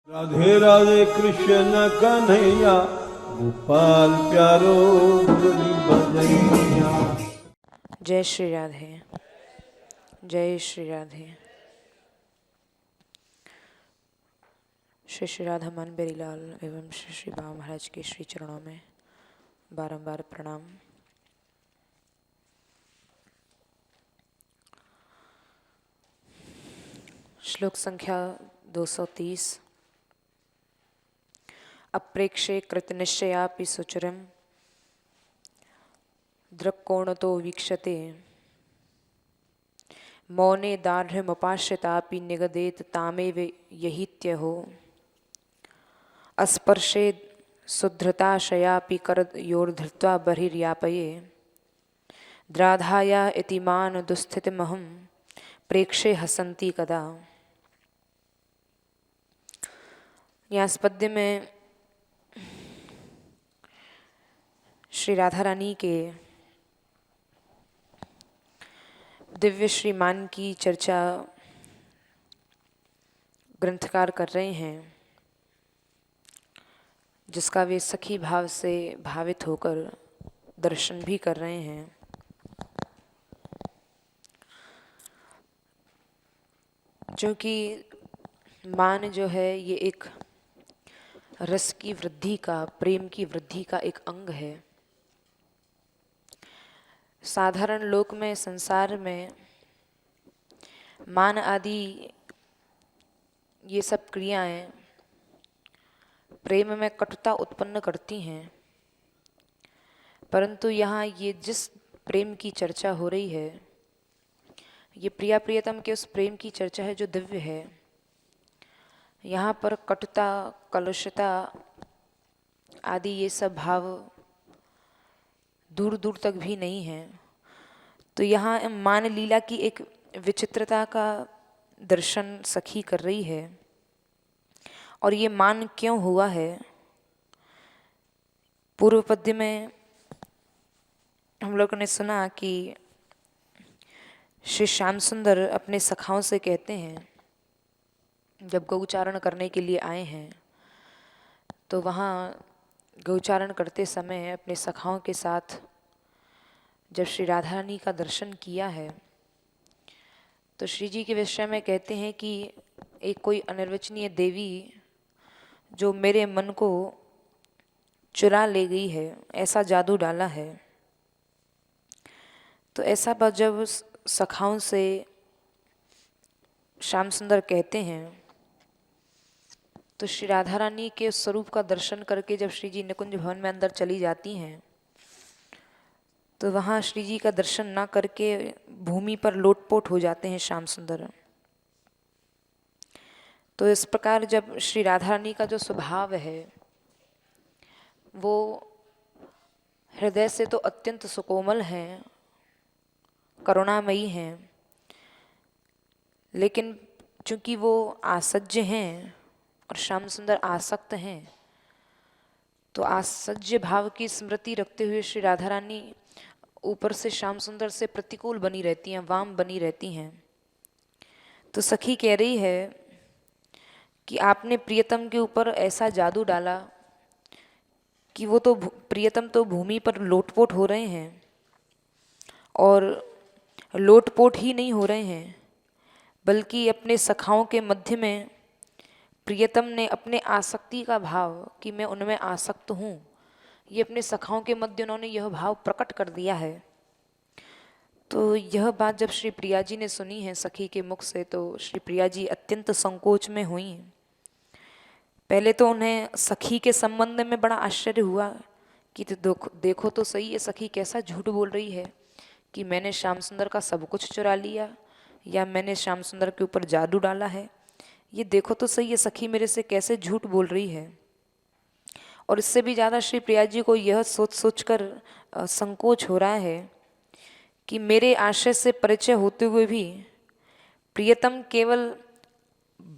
राधे राधे कृष्ण कन्हैया गोपाल प्यारो मुरली बजैया। जय श्री राधे, जय श्री राधे। श्री श्री राधा मन बेरीलाल एवं श्री श्री बाबा महाराज के श्री चरणों में बारंबार प्रणाम। श्लोक संख्या 230। अप्रेक्षे कृतनिश्चयापि सुचिरं दृक्कोणतो वीक्षते मौने दार्ढ्यमुपाश्रितापि निगदेत तामेव यहीत्यहो अस्पर्शे सुधृताशयापि करयोर्धृत्वा बहिर्यापये द्राधाया इति मान दुस्थितिमहं प्रेक्षे हसन्ति कदा। इस पद्य में श्री राधा रानी के दिव्य श्रीमान की चर्चा ग्रंथकार कर रहे हैं, जिसका वे सखी भाव से भावित होकर दर्शन भी कर रहे हैं। क्योंकि मान जो है ये एक रस की वृद्धि का, प्रेम की वृद्धि का एक अंग है। साधारण लोक में, संसार में मान आदि ये सब क्रियाएं प्रेम में कटुता उत्पन्न करती हैं, परंतु यहाँ ये जिस प्रेम की चर्चा हो रही है, ये प्रिया प्रियतम के उस प्रेम की चर्चा है जो दिव्य है। यहाँ पर कटुता, कलुषता आदि ये सब भाव दूर दूर तक भी नहीं है। तो यहाँ मान लीला की एक विचित्रता का दर्शन सखी कर रही है। और ये मान क्यों हुआ है? पूर्व पद्य में हम लोगों ने सुना कि श्री श्याम सुंदर अपने सखाओं से कहते हैं, जब गौचारण करने के लिए आए हैं तो वहाँ गौचारण करते समय अपने सखाओं के साथ जब श्री राधा रानी का दर्शन किया है तो श्री जी के विषय में कहते हैं कि एक कोई अनिर्वचनीय देवी जो मेरे मन को चुरा ले गई है, ऐसा जादू डाला है। तो ऐसा बात जब सखाओं से श्याम सुंदर कहते हैं तो श्री राधा रानी के स्वरूप का दर्शन करके जब श्री जी निकुंज भवन में अंदर चली जाती हैं तो वहाँ श्री जी का दर्शन ना करके भूमि पर लोटपोट हो जाते हैं श्याम सुंदर। तो इस प्रकार जब श्री राधा रानी का जो स्वभाव है वो हृदय से तो अत्यंत सुकोमल हैं, करुणामयी हैं, लेकिन चूंकि वो आसज्य हैं और श्याम सुंदर आसक्त हैं, तो आसज्य भाव की स्मृति रखते हुए श्री राधा रानी ऊपर से श्याम सुंदर से प्रतिकूल बनी रहती हैं, वाम बनी रहती हैं। तो सखी कह रही है कि आपने प्रियतम के ऊपर ऐसा जादू डाला कि वो तो प्रियतम तो भूमि पर लोटपोट हो रहे हैं, और लोटपोट ही नहीं हो रहे हैं बल्कि अपने सखाओं के मध्य में प्रियतम ने अपने आसक्ति का भाव कि मैं उनमें आसक्त हूँ, ये अपने सखाओं के मध्य उन्होंने यह भाव प्रकट कर दिया है। तो यह बात जब श्री प्रिया जी ने सुनी है सखी के मुख से तो श्री प्रिया जी अत्यंत संकोच में हुई। पहले तो उन्हें सखी के संबंध में बड़ा आश्चर्य हुआ कि तो देखो तो सही ये सखी कैसा झूठ बोल रही है कि मैंने श्याम सुंदर का सब कुछ चुरा लिया या मैंने श्याम सुंदर के ऊपर जादू डाला है। ये देखो तो सही ये सखी मेरे से कैसे झूठ बोल रही है। और इससे भी ज़्यादा श्री प्रिया जी को यह सोच सोच कर संकोच हो रहा है कि मेरे आशय से परिचय होते हुए भी प्रियतम केवल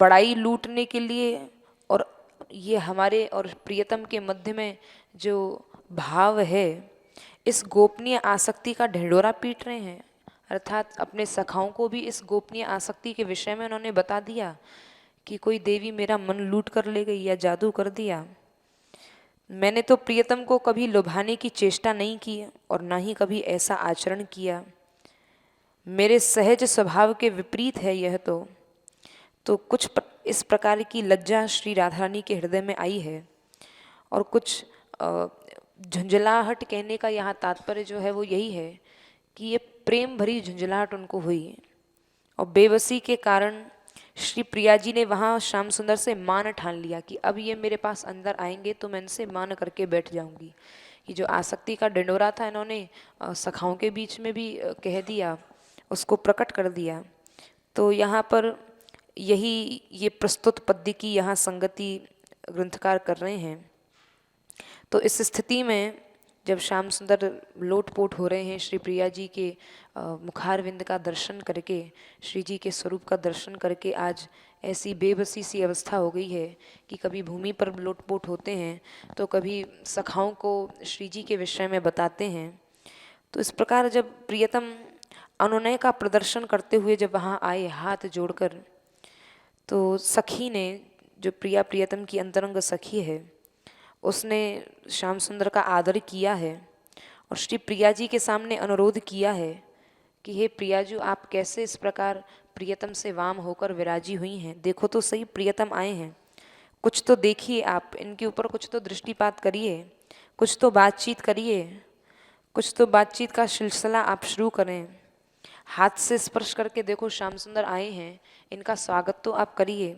बड़ाई लूटने के लिए और ये हमारे और प्रियतम के मध्य में जो भाव है, इस गोपनीय आसक्ति का ढिंढोरा पीट रहे हैं। अर्थात अपने सखाओं को भी इस गोपनीय आसक्ति के विषय में उन्होंने बता दिया कि कोई देवी मेरा मन लूट कर ले गई या जादू कर दिया। मैंने तो प्रियतम को कभी लुभाने की चेष्टा नहीं की और ना ही कभी ऐसा आचरण किया। मेरे सहज स्वभाव के विपरीत है यह तो इस प्रकार की लज्जा श्री राधा रानी के हृदय में आई है। और कुछ झुंझलाहट कहने का यहाँ तात्पर्य जो है वो यही है कि ये प्रेम भरी झुंझलाहट उनको हुई और बेबसी के कारण श्री प्रिया जी ने वहाँ श्याम सुंदर से मान ठान लिया कि अब ये मेरे पास अंदर आएंगे तो मैं इनसे मान करके बैठ जाऊंगी। ये जो आसक्ति का ढिंढोरा था इन्होंने सखाओं के बीच में भी कह दिया, उसको प्रकट कर दिया। तो यहाँ पर यही ये प्रस्तुत पद्य की यहाँ संगति ग्रंथकार कर रहे हैं। तो इस स्थिति में जब श्याम सुंदर लोटपोट हो रहे हैं श्री प्रिया जी के मुखारविंद का दर्शन करके, श्री जी के स्वरूप का दर्शन करके आज ऐसी बेबसी सी अवस्था हो गई है कि कभी भूमि पर लोटपोट होते हैं तो कभी सखाओं को श्री जी के विषय में बताते हैं। तो इस प्रकार जब प्रियतम अनुनय का प्रदर्शन करते हुए जब वहाँ आए हाथ जोड़कर, तो सखी ने, जो प्रियतम की अंतरंग सखी है, उसने श्याम सुंदर का आदर किया है और श्री प्रिया जी के सामने अनुरोध किया है कि हे प्रियाजू, आप कैसे इस प्रकार प्रियतम से वाम होकर विराजी हुई हैं। देखो तो सही, प्रियतम आए हैं, कुछ तो देखिए, आप इनके ऊपर कुछ तो दृष्टिपात करिए, कुछ तो बातचीत करिए, कुछ तो बातचीत का सिलसिला आप शुरू करें। हाथ से स्पर्श करके देखो श्याम सुंदर आए हैं, इनका स्वागत तो आप करिए।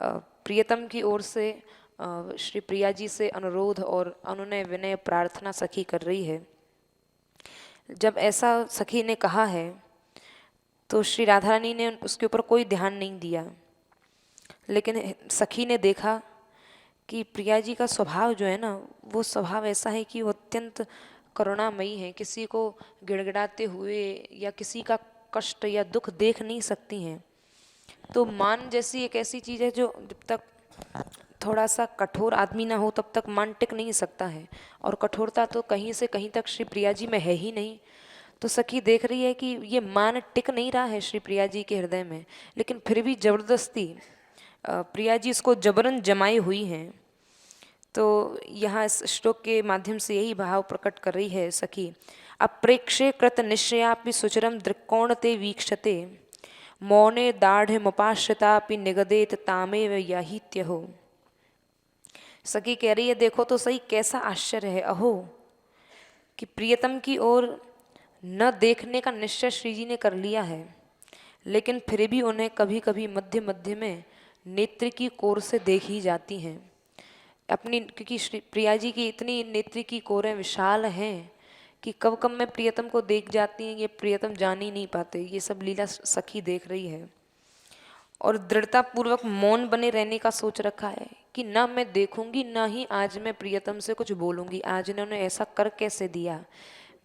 प्रियतम की ओर से श्री प्रिया जी से अनुरोध और अनुनय विनय प्रार्थना सखी कर रही है। जब ऐसा सखी ने कहा है तो श्री राधा रानी ने उसके ऊपर कोई ध्यान नहीं दिया, लेकिन सखी ने देखा कि प्रिया जी का स्वभाव जो है ना, वो स्वभाव ऐसा है कि वो अत्यंत करुणामयी है, किसी को गिड़गिड़ाते हुए या किसी का कष्ट या दुख देख नहीं सकती हैं। तो मान जैसी एक ऐसी चीज़ है जो जब तक थोड़ा सा कठोर आदमी ना हो तब तक मान टिक नहीं सकता है, और कठोरता तो कहीं से कहीं तक श्री प्रिया जी में है ही नहीं। तो सखी देख रही है कि ये मान टिक नहीं रहा है श्री प्रिया जी के हृदय में, लेकिन फिर भी जबरदस्ती प्रिया जी इसको जबरन जमाई हुई हैं। तो यहाँ इस श्लोक के माध्यम से यही भाव प्रकट कर रही है सखी। अप्रेक्षे कृत निश्चयापि सुचरम दृक्कोण ते वीक्षते, मौने दाढ़ निगदेत तामेव याहित्यहो। सखी कह रही है, देखो तो सही कैसा आश्चर्य है, अहो, कि प्रियतम की ओर न देखने का निश्चय श्री जी ने कर लिया है, लेकिन फिर भी उन्हें कभी कभी मध्य मध्य में नेत्र की कोर से देखी जाती हैं अपनी, क्योंकि श्री प्रिया जी की इतनी नेत्र की कोरें विशाल हैं कि कब कब में प्रियतम को देख जाती हैं, ये प्रियतम जान ही नहीं पाते। ये सब लीला सखी देख रही है और दृढ़तापूर्वक मौन बने रहने का सोच रखा है कि ना मैं देखूंगी, ना ही आज मैं प्रियतम से कुछ बोलूंगी। आज इन्होंने ऐसा कर कैसे दिया।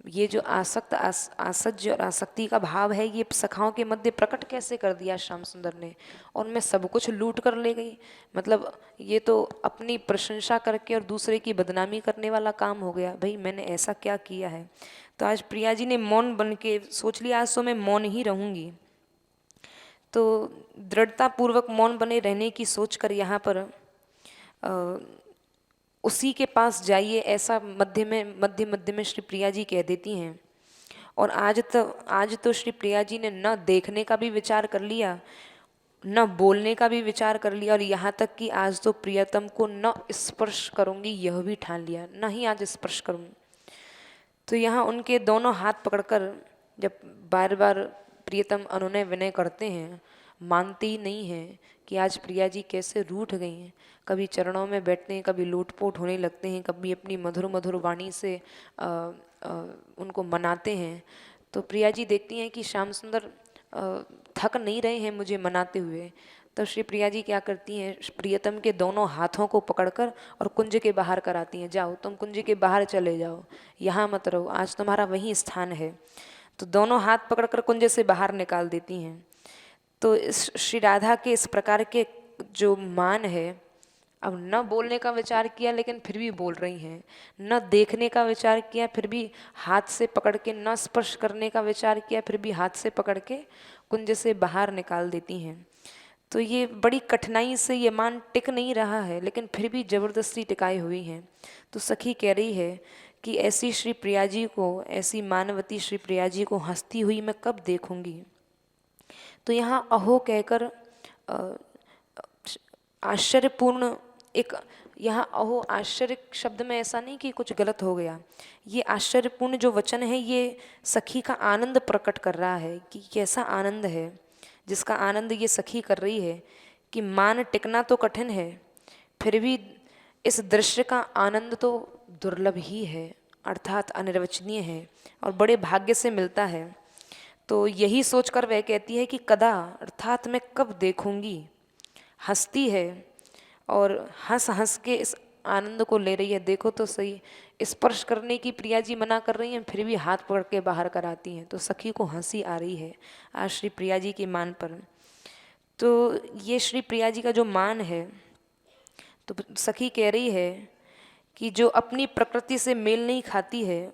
ये जो आसज्य और आसक्ति का भाव है, ये सखाओं के मध्य प्रकट कैसे कर दिया श्याम सुंदर ने, और मैं सब कुछ लूट कर ले गई। मतलब ये तो अपनी प्रशंसा करके और दूसरे की बदनामी करने वाला काम हो गया। भाई मैंने ऐसा क्या किया है। तो आज प्रिया जी ने मौन बन के सोच लिया, आज तो मैं मौन ही रहूंगी। तो दृढ़तापूर्वक मौन बने रहने की सोच कर यहाँ पर उसी के पास जाइए, ऐसा मध्य में श्री प्रिया जी कह देती हैं। और आज तो श्री प्रिया जी ने न देखने का भी विचार कर लिया, न बोलने का भी विचार कर लिया, और यहाँ तक कि आज तो प्रियतम को न स्पर्श करूँगी यह भी ठान लिया, न ही आज स्पर्श करूँगी। तो यहाँ उनके दोनों हाथ पकड़कर जब बार बार प्रियतम अनुनय विनय करते हैं, मानते ही नहीं हैं कि आज प्रिया जी कैसे रूठ गई हैं। कभी चरणों में बैठते हैं, कभी लोटपोट होने लगते हैं, कभी अपनी मधुर मधुर वाणी से उनको मनाते हैं। तो प्रिया जी देखती हैं कि श्याम सुंदर थक नहीं रहे हैं मुझे मनाते हुए। तो श्री प्रिया जी क्या करती हैं, प्रियतम के दोनों हाथों को पकड़कर और कुंज के बाहर कराती हैं, जाओ तुम कुंज के बाहर चले जाओ, यहाँ मत रहो, आज तुम्हारा वही स्थान है। तो दोनों हाथ पकड़कर कुंज से बाहर निकाल देती हैं। तो इस श्री राधा के इस प्रकार के जो मान है, अब न बोलने का विचार किया लेकिन फिर भी बोल रही हैं, न देखने का विचार किया फिर भी हाथ से पकड़ के, न स्पर्श करने का विचार किया फिर भी हाथ से पकड़ के कुंज से बाहर निकाल देती हैं। तो ये बड़ी कठिनाई से ये मान टिक नहीं रहा है, लेकिन फिर भी जबरदस्ती टिकाई हुई है। तो सखी कह रही है कि ऐसी श्री प्रिया जी को, ऐसी मानवती श्री प्रिया जी को हंसती हुई मैं कब देखूंगी। तो यहाँ अहो कहकर आश्चर्यपूर्ण एक, यहाँ अहो आश्चर्य शब्द में ऐसा नहीं कि कुछ गलत हो गया, ये आश्चर्यपूर्ण जो वचन है ये सखी का आनंद प्रकट कर रहा है कि कैसा आनंद है जिसका आनंद ये सखी कर रही है कि मान टिकना तो कठिन है, फिर भी इस दृश्य का आनंद तो दुर्लभ ही है, अर्थात अनिर्वचनीय है और बड़े भाग्य से मिलता है। तो यही सोचकर वह कहती है कि कदा, अर्थात मैं कब देखूंगी। हंसती है और हंस हंस के इस आनंद को ले रही है। देखो तो सही, स्पर्श करने की प्रिया जी मना कर रही हैं, फिर भी हाथ पकड़ के बाहर कराती हैं। तो सखी को हंसी आ रही है आज श्री प्रिया जी के मान पर। तो ये श्री प्रिया जी का जो मान है, तो सखी कह रही है कि जो अपनी प्रकृति से मेल नहीं खाती है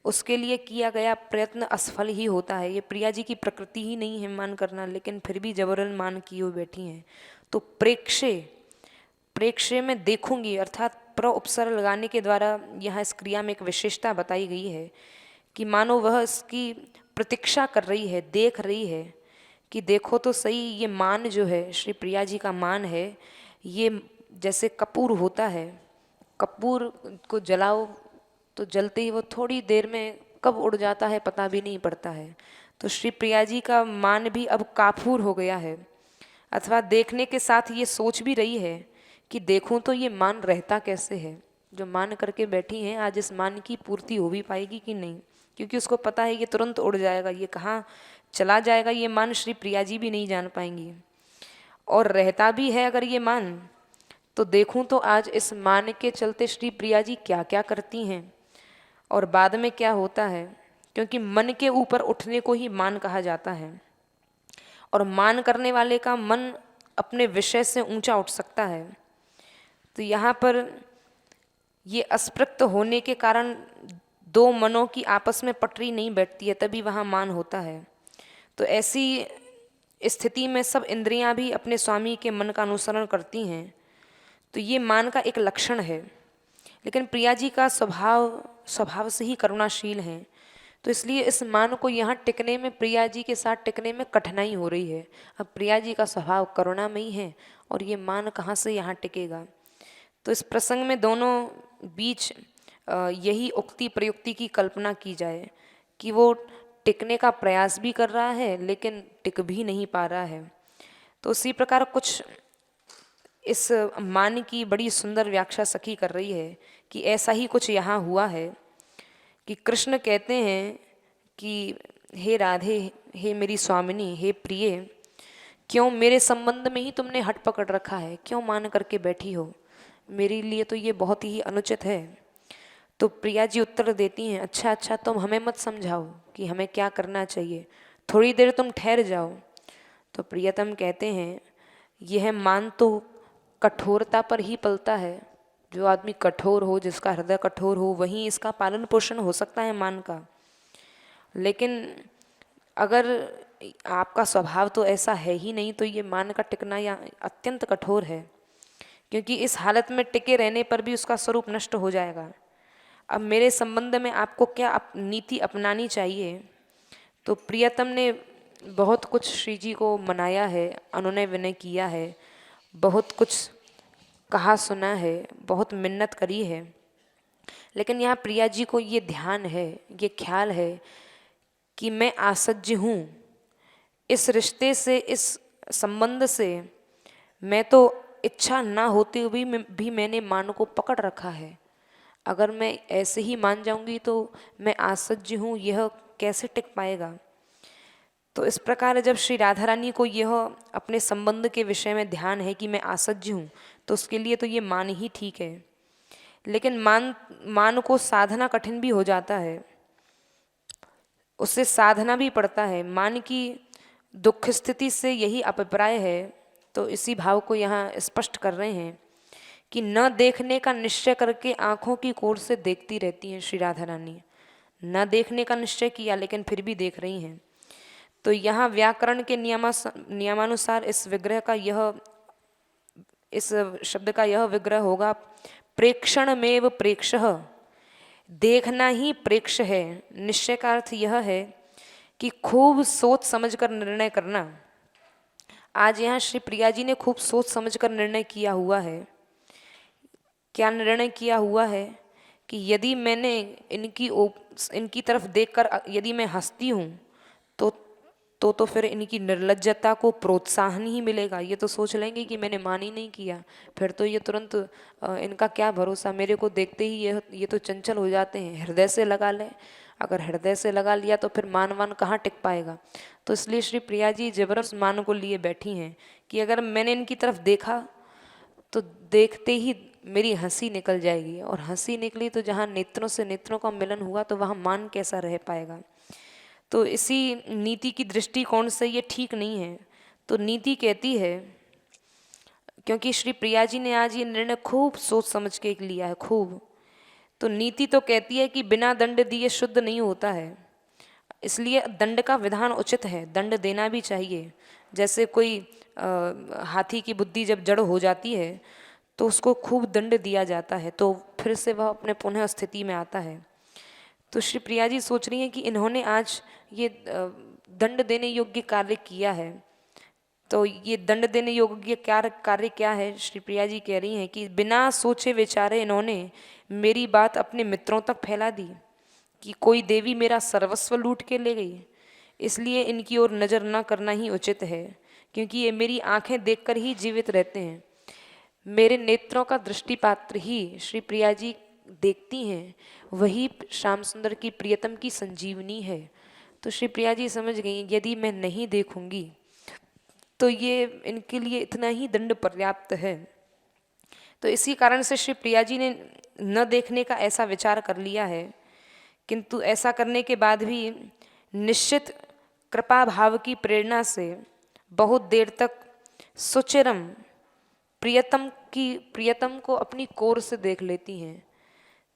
उसके लिए किया गया प्रयत्न असफल ही होता है। ये प्रिया जी की प्रकृति ही नहीं है मान करना, लेकिन फिर भी जबरन मान किए हुए बैठी हैं। तो प्रेक्षे में देखूंगी, अर्थात प्र उपसर्ग लगाने के द्वारा यहाँ इस क्रिया में एक विशेषता बताई गई है कि मानो वह इसकी प्रतीक्षा कर रही है, देख रही है कि देखो तो सही, ये मान जो है श्री प्रिया जी का मान है, ये जैसे कपूर होता है, कपूर को जलाओ तो जलते ही वो थोड़ी देर में कब उड़ जाता है पता भी नहीं पड़ता है। तो श्री प्रिया जी का मान भी अब काफूर हो गया है, अथवा देखने के साथ ये सोच भी रही है कि देखूं तो ये मान रहता कैसे है। जो मान करके बैठी हैं आज इस मान की पूर्ति हो भी पाएगी कि नहीं, क्योंकि उसको पता है ये तुरंत उड़ जाएगा, ये कहाँ चला जाएगा ये मान श्री प्रिया जी भी नहीं जान पाएंगी। और रहता भी है अगर ये मान, तो देखूं तो आज इस मान के चलते श्री प्रिया जी क्या क्या करती हैं और बाद में क्या होता है, क्योंकि मन के ऊपर उठने को ही मान कहा जाता है और मान करने वाले का मन अपने विषय से ऊंचा उठ सकता है। तो यहाँ पर ये अस्पृक्त होने के कारण दो मनों की आपस में पटरी नहीं बैठती है, तभी वहाँ मान होता है। तो ऐसी स्थिति में सब इंद्रियां भी अपने स्वामी के मन का अनुसरण करती हैं। तो ये मान का एक लक्षण है, लेकिन प्रिया जी का स्वभाव से ही करुणाशील हैं, तो इसलिए इस मान को यहाँ टिकने में, प्रिया जी के साथ टिकने में कठिनाई हो रही है। अब प्रिया जी का स्वभाव करुणामयी है और ये मान कहाँ से यहाँ टिकेगा। तो इस प्रसंग में दोनों बीच यही उक्ति प्रयुक्ति की कल्पना की जाए कि वो टिकने का प्रयास भी कर रहा है लेकिन टिक भी नहीं पा रहा है। तो उसी प्रकार कुछ इस मान की बड़ी सुंदर व्याख्या सखी कर रही है कि ऐसा ही कुछ यहाँ हुआ है कि कृष्ण कहते हैं कि हे राधे, हे मेरी स्वामिनी, हे प्रिय, क्यों मेरे संबंध में ही तुमने हट पकड़ रखा है, क्यों मान करके बैठी हो, मेरे लिए तो ये बहुत ही अनुचित है। तो प्रिया जी उत्तर देती हैं, अच्छा अच्छा तुम हमें मत समझाओ कि हमें क्या करना चाहिए, थोड़ी देर तुम ठहर जाओ। तो प्रियतम कहते हैं, यह मान तो कठोरता पर ही पलता है। जो आदमी कठोर हो, जिसका हृदय कठोर हो, वहीं इसका पालन पोषण हो सकता है मान का। लेकिन अगर आपका स्वभाव तो ऐसा है ही नहीं, तो ये मान का टिकना या अत्यंत कठोर है, क्योंकि इस हालत में टिके रहने पर भी उसका स्वरूप नष्ट हो जाएगा। अब मेरे संबंध में आपको क्या नीति अपनानी चाहिए। तो प्रियतम ने बहुत कुछ श्री जी को मनाया है, अनुनय विनय किया है, बहुत कुछ कहा सुना है, बहुत मिन्नत करी है, लेकिन यहाँ प्रिया जी को ये ध्यान है, ये ख्याल है कि मैं आसज्य हूँ इस रिश्ते से, इस संबंध से। मैं तो इच्छा ना होते हुए भी मैंने मान को पकड़ रखा है। अगर मैं ऐसे ही मान जाऊंगी तो मैं आसज्य हूँ, यह कैसे टिक पाएगा। तो इस प्रकार जब श्री राधा रानी को यह अपने संबंध के विषय में ध्यान है कि मैं आसज्य हूँ, तो उसके लिए तो ये मान ही ठीक है। लेकिन मान को साधना कठिन भी हो जाता है, उससे साधना भी पड़ता है। मान की दुख स्थिति से यही अभिप्राय है। तो इसी भाव को यहाँ स्पष्ट कर रहे हैं कि न देखने का निश्चय करके आंखों की कोर से देखती रहती हैं श्री राधा रानी। न देखने का निश्चय किया लेकिन फिर भी देख रही हैं। तो यहाँ व्याकरण के नियमानुसार इस शब्द का यह विग्रह होगा प्रेक्षणमेव प्रेक्षः, देखना ही प्रेक्ष है। निश्चय का अर्थ यह है कि खूब सोच समझकर निर्णय करना। आज यहाँ श्री प्रिया जी ने खूब सोच समझकर निर्णय किया हुआ है। क्या निर्णय किया हुआ है कि यदि मैंने इनकी तरफ देखकर यदि मैं हंसती हूँ तो फिर इनकी निर्लज्जता को प्रोत्साहन ही मिलेगा। ये तो सोच लेंगे कि मैंने मान ही नहीं किया, फिर तो ये तुरंत इनका क्या भरोसा, मेरे को देखते ही ये तो चंचल हो जाते हैं, हृदय से लगा लें। अगर हृदय से लगा लिया तो फिर मान कहाँ टिक पाएगा। तो इसलिए श्री प्रिया जी जबरदस्त मान को लिए बैठी हैं कि अगर मैंने इनकी तरफ देखा तो देखते ही मेरी हंसी निकल जाएगी, और हंसी निकली तो जहाँ नेत्रों से नेत्रों का मिलन हुआ तो वहाँ मान कैसा रह पाएगा। तो इसी नीति की दृष्टिकोण से ये ठीक नहीं है। तो नीति कहती है, क्योंकि श्री प्रिया जी ने आज ये निर्णय खूब सोच समझ के लिया है, खूब, तो नीति तो कहती है कि बिना दंड दिए शुद्ध नहीं होता है, इसलिए दंड का विधान उचित है, दंड देना भी चाहिए। जैसे कोई हाथी की बुद्धि जब जड़ हो जाती है तो उसको खूब दंड दिया जाता है, तो फिर से वह अपने पुनः स्थिति में आता है। तो श्री प्रिया जी सोच रही हैं कि इन्होंने आज ये दंड देने योग्य कार्य किया है। तो ये दंड देने योग्य कार्य क्या है? श्री प्रिया जी कह रही हैं कि बिना सोचे विचारे इन्होंने मेरी बात अपने मित्रों तक फैला दी कि कोई देवी मेरा सर्वस्व लूट के ले गई, इसलिए इनकी ओर नज़र न करना ही उचित है, क्योंकि ये मेरी आंखें देखकर ही जीवित रहते हैं। मेरे नेत्रों का दृष्टिपात्र ही श्री प्रिया जी देखती हैं, वही श्याम सुंदर की प्रियतम की संजीवनी है। तो श्री प्रिया जी समझ गई यदि मैं नहीं देखूंगी तो ये इनके लिए इतना ही दंड पर्याप्त है। तो इसी कारण से श्री प्रिया जी ने न देखने का ऐसा विचार कर लिया है, किंतु ऐसा करने के बाद भी निश्चित कृपा भाव की प्रेरणा से बहुत देर तक सुचिरम प्रियतम को अपनी कोर से देख लेती हैं।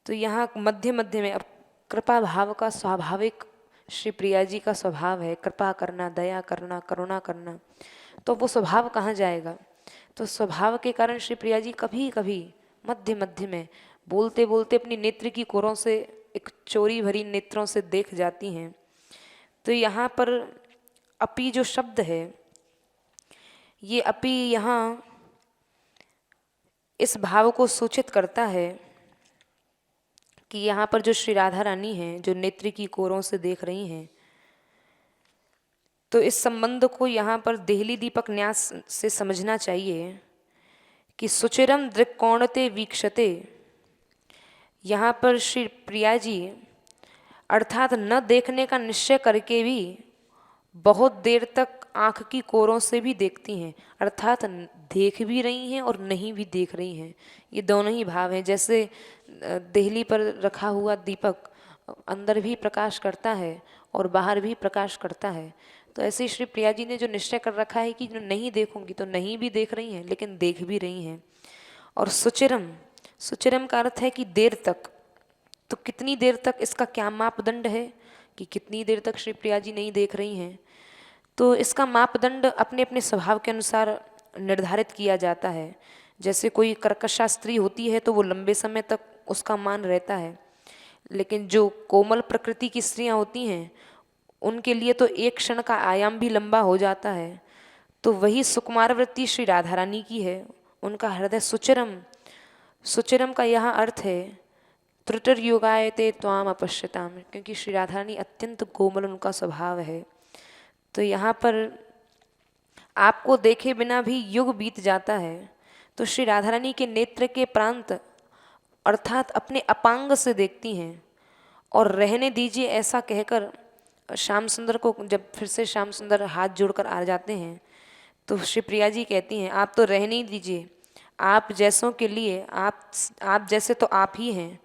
तो यहाँ मध्य मध्य में अब कृपा भाव का स्वाभाविक श्री प्रिया जी का स्वभाव है, कृपा करना, दया करना, करुणा करना, तो वो स्वभाव कहाँ जाएगा। तो स्वभाव के कारण श्री प्रिया जी कभी कभी मध्य मध्य में बोलते बोलते अपनी नेत्र की कोरों से एक चोरी भरी नेत्रों से देख जाती हैं। तो यहाँ पर अपी जो शब्द है, ये अपी यहाँ इस भाव को सूचित करता है कि यहाँ पर जो श्री राधा रानी हैं, जो नेत्र की कोरों से देख रही हैं, तो इस संबंध को यहाँ पर देहली दीपक न्यास से समझना चाहिए कि सुचिरम दृक्कोणते वीक्षते। यहाँ पर श्री प्रिया जी अर्थात न देखने का निश्चय करके भी बहुत देर तक आँख की कोरों से भी देखती हैं, अर्थात देख भी रही हैं और नहीं भी देख रही हैं। ये दोनों ही भाव हैं। जैसे देहली पर रखा हुआ दीपक अंदर भी प्रकाश करता है और बाहर भी प्रकाश करता है, तो ऐसे श्री प्रिया जी ने जो निश्चय कर रखा है कि नहीं देखूंगी, तो नहीं भी देख रही हैं लेकिन देख भी रही हैं। और सुचिरम का अर्थ है कि देर तक। तो कितनी देर तक, इसका क्या मापदंड है कि कितनी देर तक श्री प्रिया जी नहीं देख रही हैं। तो इसका मापदंड अपने अपने स्वभाव के अनुसार निर्धारित किया जाता है। जैसे कोई कर्कशा स्त्री होती है तो वो लंबे समय तक उसका मान रहता है, लेकिन जो कोमल प्रकृति की स्त्रियां होती हैं उनके लिए तो एक क्षण का आयाम भी लंबा हो जाता है। तो वही सुकुमार वृत्ति श्री राधा रानी की है, उनका हृदय सुचिरम का यहाँ अर्थ है त्रुटिर्युगायते त्वाम अपश्यताम, क्योंकि श्री राधा रानी अत्यंत कोमल उनका स्वभाव है। तो यहाँ पर आपको देखे बिना भी युग बीत जाता है, तो श्री राधा रानी के नेत्र के प्रांत अर्थात अपने अपांग से देखती हैं। और रहने दीजिए ऐसा कहकर श्याम सुंदर को, जब फिर से श्याम सुंदर हाथ जोड़कर आ जाते हैं तो श्री प्रिया जी कहती हैं आप तो रहने ही दीजिए, आप जैसों के लिए आप जैसे तो आप ही हैं,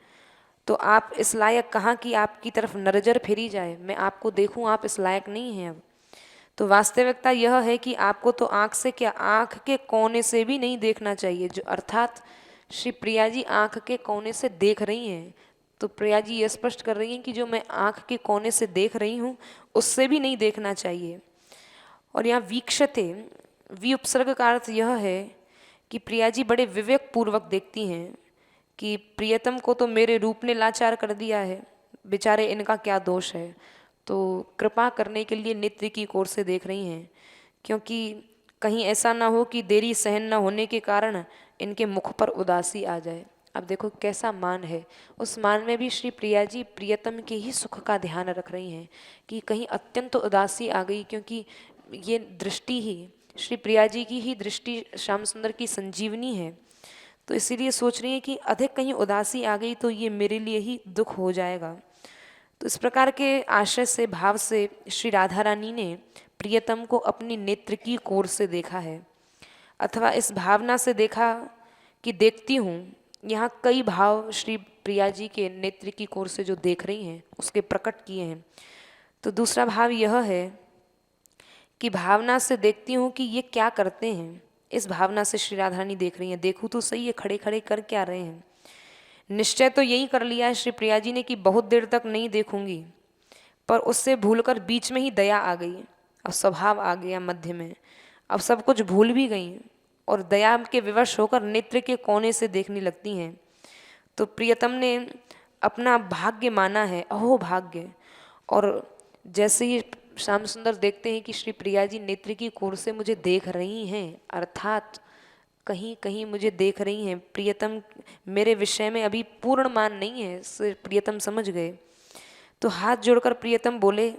तो आप इस लायक कहाँ कि आपकी तरफ नजर फेरी जाए, मैं आपको देखूं, आप इस लायक नहीं हैं अब। तो वास्तविकता यह है कि आपको तो आँख से क्या, आँख के कोने से भी नहीं देखना चाहिए, जो अर्थात श्री प्रिया जी आँख के कोने से देख रही हैं। तो प्रिया जी ये स्पष्ट कर रही हैं कि जो मैं आँख के कोने से देख रही हूँ उससे भी नहीं देखना चाहिए। और यहाँ वीक्षते, वी उपसर्ग का अर्थ यह है कि प्रिया जी बड़े विवेक पूर्वक देखती हैं कि प्रियतम को तो मेरे रूप ने लाचार कर दिया है, बेचारे इनका क्या दोष है। तो कृपा करने के लिए नेत्र की ओर से देख रही हैं, क्योंकि कहीं ऐसा ना हो कि देरी सहन न होने के कारण इनके मुख पर उदासी आ जाए। अब देखो कैसा मान है, उस मान में भी श्री प्रिया जी प्रियतम के ही सुख का ध्यान रख रही हैं कि कहीं अत्यंत उदासी आ गई, क्योंकि ये दृष्टि ही श्री प्रिया जी की ही दृष्टि श्याम सुंदर की संजीवनी है। तो इसीलिए सोच रही है कि अधिक कहीं उदासी आ गई तो ये मेरे लिए ही दुख हो जाएगा। तो इस प्रकार के आशय से, भाव से श्री राधा रानी ने प्रियतम को अपनी नेत्र की कोर से देखा है, अथवा इस भावना से देखा कि देखती हूँ। यहाँ कई भाव श्री प्रिया जी के नेत्र की कोर से जो देख रही हैं उसके प्रकट किए हैं। तो दूसरा भाव यह है कि भावना से देखती हूँ कि ये क्या करते हैं। इस भावना से श्री राधा रानी देख रही हैं, देखूँ तो सही है खड़े खड़े कर क्या रहे हैं। निश्चय तो यही कर लिया है श्री प्रिया जी ने कि बहुत देर तक नहीं देखूंगी, पर उससे भूलकर बीच में ही दया आ गई। अब स्वभाव आ गया मध्य में, अब सब कुछ भूल भी गई और दया के विवश होकर नेत्र के कोने से देखने लगती हैं। तो प्रियतम ने अपना भाग्य माना है, अहो भाग्य। और जैसे ही श्याम सुंदर देखते हैं कि श्री प्रिया जी नेत्र की कोर से मुझे देख रही हैं, अर्थात कहीं कहीं मुझे देख रही हैं, प्रियतम मेरे विषय में अभी पूर्ण मान नहीं है, इससे प्रियतम समझ गए। तो हाथ जोड़कर प्रियतम बोले,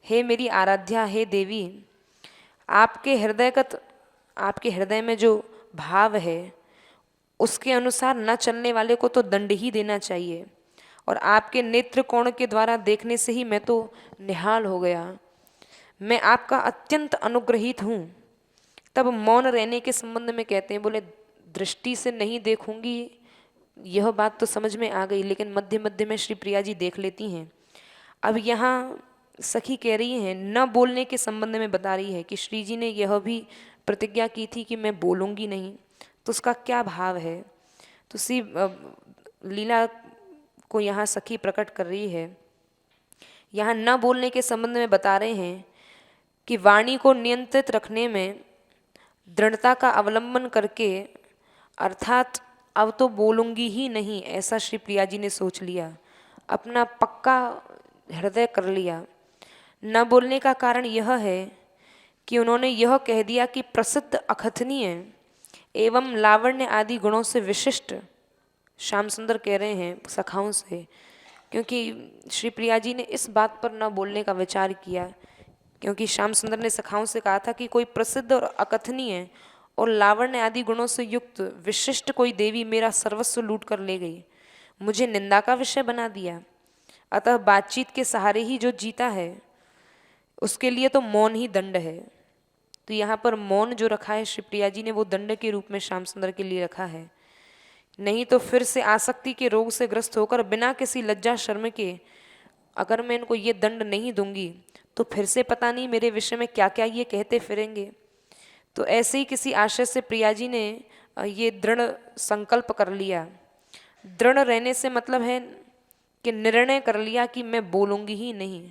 हे मेरी आराध्या, हे देवी, आपके हृदय में जो भाव है उसके अनुसार न चलने वाले को तो दंड ही देना चाहिए, और आपके नेत्र कोण के द्वारा देखने से ही मैं तो निहाल हो गया। मैं आपका अत्यंत अनुग्रहित हूँ। तब मौन रहने के संबंध में कहते हैं, बोले दृष्टि से नहीं देखूंगी, यह बात तो समझ में आ गई, लेकिन मध्य मध्य में श्री प्रिया जी देख लेती हैं। अब यहाँ सखी कह रही हैं, न बोलने के संबंध में बता रही है कि श्री जी ने यह भी प्रतिज्ञा की थी कि मैं बोलूँगी नहीं, तो उसका क्या भाव है। तो सी लीला को यहाँ सखी प्रकट कर रही है। यहाँ न बोलने के संबंध में बता रहे हैं कि वाणी को नियंत्रित रखने में दृढ़ता का अवलंबन करके, अर्थात अब तो बोलूँगी ही नहीं, ऐसा श्री प्रिया जी ने सोच लिया, अपना पक्का हृदय कर लिया। न बोलने का कारण यह है कि उन्होंने यह कह दिया कि प्रसिद्ध, अकथनीय एवं लावण्य आदि गुणों से विशिष्ट, श्याम सुंदर कह रहे हैं सखाओं से, क्योंकि श्री प्रिया जी ने इस बात पर न बोलने का विचार किया, क्योंकि श्याम सुंदर ने सखाओं से कहा था कि कोई प्रसिद्ध और अकथनीय और लावण्य आदि गुणों से युक्त विशिष्ट कोई देवी मेरा सर्वस्व लूट कर ले गई, मुझे निंदा का विषय बना दिया। अतः बातचीत के सहारे ही जो जीता है उसके लिए तो मौन ही दंड है। तो यहाँ पर मौन जो रखा है श्री प्रिया जी ने, वो दंड के रूप में श्याम सुंदर के लिए रखा है। नहीं तो फिर से आसक्ति के रोग से ग्रस्त होकर बिना किसी लज्जा शर्म के अगर मैं इनको ये दंड नहीं दूंगी तो फिर से पता नहीं मेरे विषय में क्या क्या ये कहते फिरेंगे। तो ऐसे ही किसी आशय से प्रिया जी ने ये दृढ़ संकल्प कर लिया। दृढ़ रहने से मतलब है कि निर्णय कर लिया कि मैं बोलूँगी ही नहीं,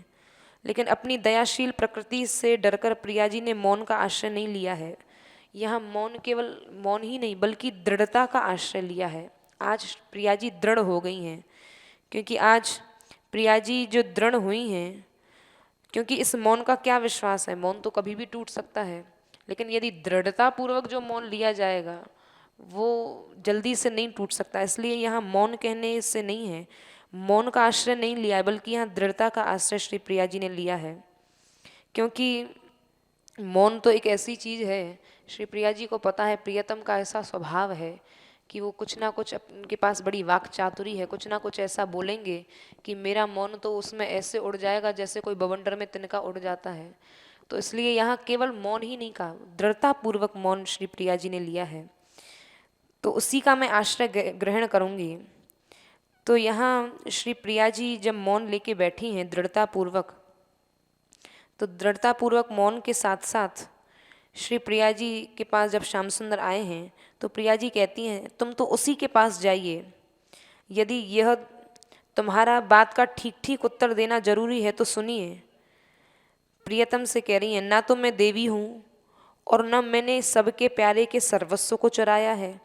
लेकिन अपनी दयाशील प्रकृति से डरकर प्रिया जी ने मौन का आश्रय नहीं लिया है। यहाँ मौन केवल मौन ही नहीं बल्कि दृढ़ता का आश्रय लिया है। आज प्रिया जी दृढ़ हो गई हैं, क्योंकि आज प्रिया जी जो दृढ़ हुई हैं, क्योंकि इस मौन का क्या विश्वास है, मौन तो कभी भी टूट सकता है, लेकिन यदि दृढ़ता पूर्वक जो मौन लिया जाएगा वो जल्दी से नहीं टूट सकता। इसलिए यहाँ मौन कहने से नहीं है, मौन का आश्रय नहीं लिया है, बल्कि यहाँ दृढ़ता का आश्रय श्री प्रिया जी ने लिया है। क्योंकि मौन तो एक ऐसी चीज़ है, श्री प्रिया जी को पता है प्रियतम का ऐसा स्वभाव है कि वो कुछ ना कुछ, उनके पास बड़ी वाक चातुरी है, कुछ ना कुछ ऐसा बोलेंगे कि मेरा मौन तो उसमें ऐसे उड़ जाएगा जैसे कोई बवंडर में तिनका उड़ जाता है। तो इसलिए यहाँ केवल मौन ही नहीं कहा, दृढ़ता पूर्वक मौन श्री प्रिया जी ने लिया है, तो उसी का मैं आश्रय ग्रहण करूँगी। तो यहाँ श्री प्रिया जी जब मौन लेके बैठी हैं दृढ़ता पूर्वक, तो दृढ़ता पूर्वक मौन के साथ साथ श्री प्रिया जी के पास जब श्याम सुंदर आए हैं तो प्रिया जी कहती हैं, तुम तो उसी के पास जाइए, यदि यह तुम्हारा बात का ठीक ठीक उत्तर देना जरूरी है तो सुनिए। प्रियतम से कह रही हैं, ना तो मैं देवी हूँ और न मैंने सबके प्यारे के सर्वस्व को चुराया है।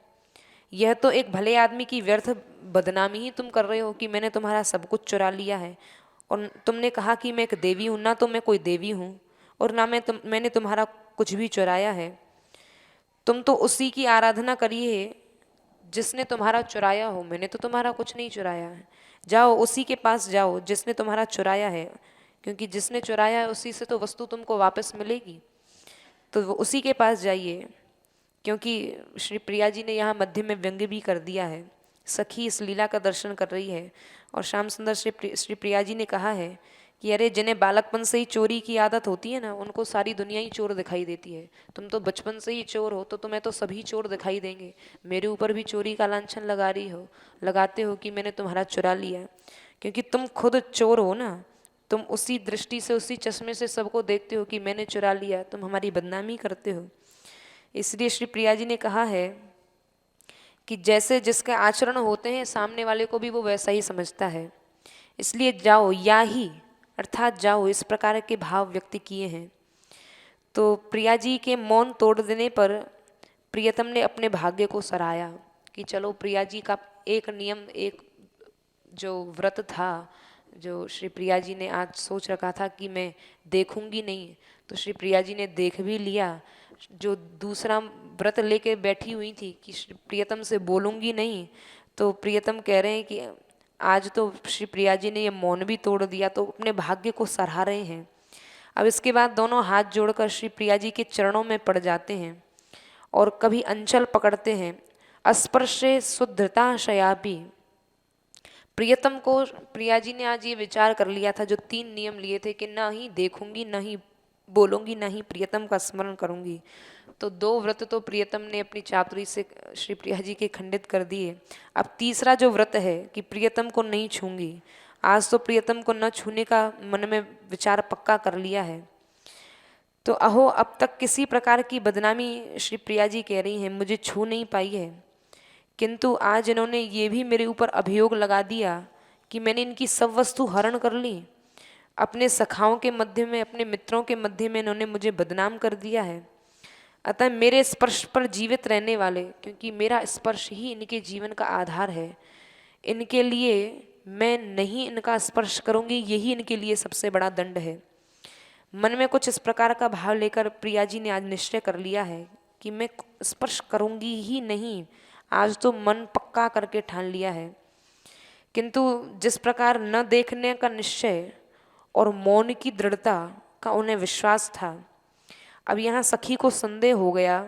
यह तो एक भले आदमी की व्यर्थ बदनामी ही तुम कर रहे हो कि मैंने तुम्हारा सब कुछ चुरा लिया है। और तुमने कहा कि मैं एक देवी हूँ, ना तो मैं कोई देवी हूँ और ना मैंने तुम्हारा कुछ भी चुराया है। तुम तो उसी की आराधना करिए जिसने तुम्हारा चुराया हो, मैंने तो तुम्हारा कुछ नहीं चुराया है। जाओ उसी के पास जाओ जिसने तुम्हारा चुराया है, क्योंकि जिसने चुराया है उसी से तो वस्तु तुमको वापस मिलेगी। तो वो उसी के पास जाइए, क्योंकि श्री प्रिया जी ने यहाँ मध्य में व्यंग्य भी कर दिया है। सखी इस लीला का दर्शन कर रही है और श्याम सुंदर श्री प्रिया जी ने कहा है कि अरे जिन्हें बालकपन से ही चोरी की आदत होती है ना, उनको सारी दुनिया ही चोर दिखाई देती है। तुम तो बचपन से ही चोर हो, तो तुम्हें तो सभी चोर दिखाई देंगे। मेरे ऊपर भी चोरी का लांछन लगाते हो कि मैंने तुम्हारा चुरा लिया, क्योंकि तुम खुद चोर हो ना। तुम उसी दृष्टि से, उसी चश्मे से सबको देखते हो कि मैंने चुरा लिया, तुम हमारी बदनामी करते हो। इसलिए श्री प्रिया जी ने कहा है कि जैसे जिसके आचरण होते हैं सामने वाले को भी वो वैसा ही समझता है। इसलिए जाओ, या ही अर्थात जाओ, इस प्रकार के भाव व्यक्त किए हैं। तो प्रिया जी के मौन तोड़ देने पर प्रियतम ने अपने भाग्य को सराहा कि चलो, प्रिया जी का एक नियम, एक जो व्रत था, जो श्री प्रिया जी ने आज सोच रखा था कि मैं देखूंगी नहीं, तो श्री प्रिया जी ने देख भी लिया। जो दूसरा व्रत लेके बैठी हुई थी कि श्री प्रियतम से बोलूंगी नहीं, तो प्रियतम कह रहे हैं कि आज तो श्री प्रिया जी ने ये मौन भी तोड़ दिया, तो अपने भाग्य को सराह रहे हैं। अब इसके बाद दोनों हाथ जोड़कर श्री प्रिया जी के चरणों में पड़ जाते हैं और कभी अंचल पकड़ते हैं। अस्पर्शे सुधृता शयापी। प्रियतम को प्रिया जी ने आज ये विचार कर लिया था, जो 3 नियम लिए थे कि ना ही देखूंगी, ना ही बोलूंगी, ना ही प्रियतम का स्मरण करूंगी, तो 2 व्रत तो प्रियतम ने अपनी चातुरी से श्री प्रिया जी के खंडित कर दिए। अब तीसरा जो व्रत है कि प्रियतम को नहीं छूंगी, आज तो प्रियतम को न छूने का मन में विचार पक्का कर लिया है। तो अहो, अब तक किसी प्रकार की बदनामी श्री प्रिया जी कह रही हैं, मुझे छू नहीं पाई है, किंतु आज इन्होंने ये भी मेरे ऊपर अभियोग लगा दिया कि मैंने इनकी सब वस्तु हरण कर ली। अपने सखाओं के मध्य में, अपने मित्रों के मध्य में इन्होंने मुझे बदनाम कर दिया है। अतः मेरे स्पर्श पर जीवित रहने वाले, क्योंकि मेरा स्पर्श ही इनके जीवन का आधार है, इनके लिए मैं नहीं इनका स्पर्श करूंगी, यही इनके लिए सबसे बड़ा दंड है। मन में कुछ इस प्रकार का भाव लेकर प्रिया जी ने आज निश्चय कर लिया है कि मैं स्पर्श करूंगी ही नहीं। आज तो मन पक्का करके ठान लिया है। किंतु जिस प्रकार न देखने का निश्चय और मौन की दृढ़ता का उन्हें विश्वास था, अब यहाँ सखी को संदेह हो गया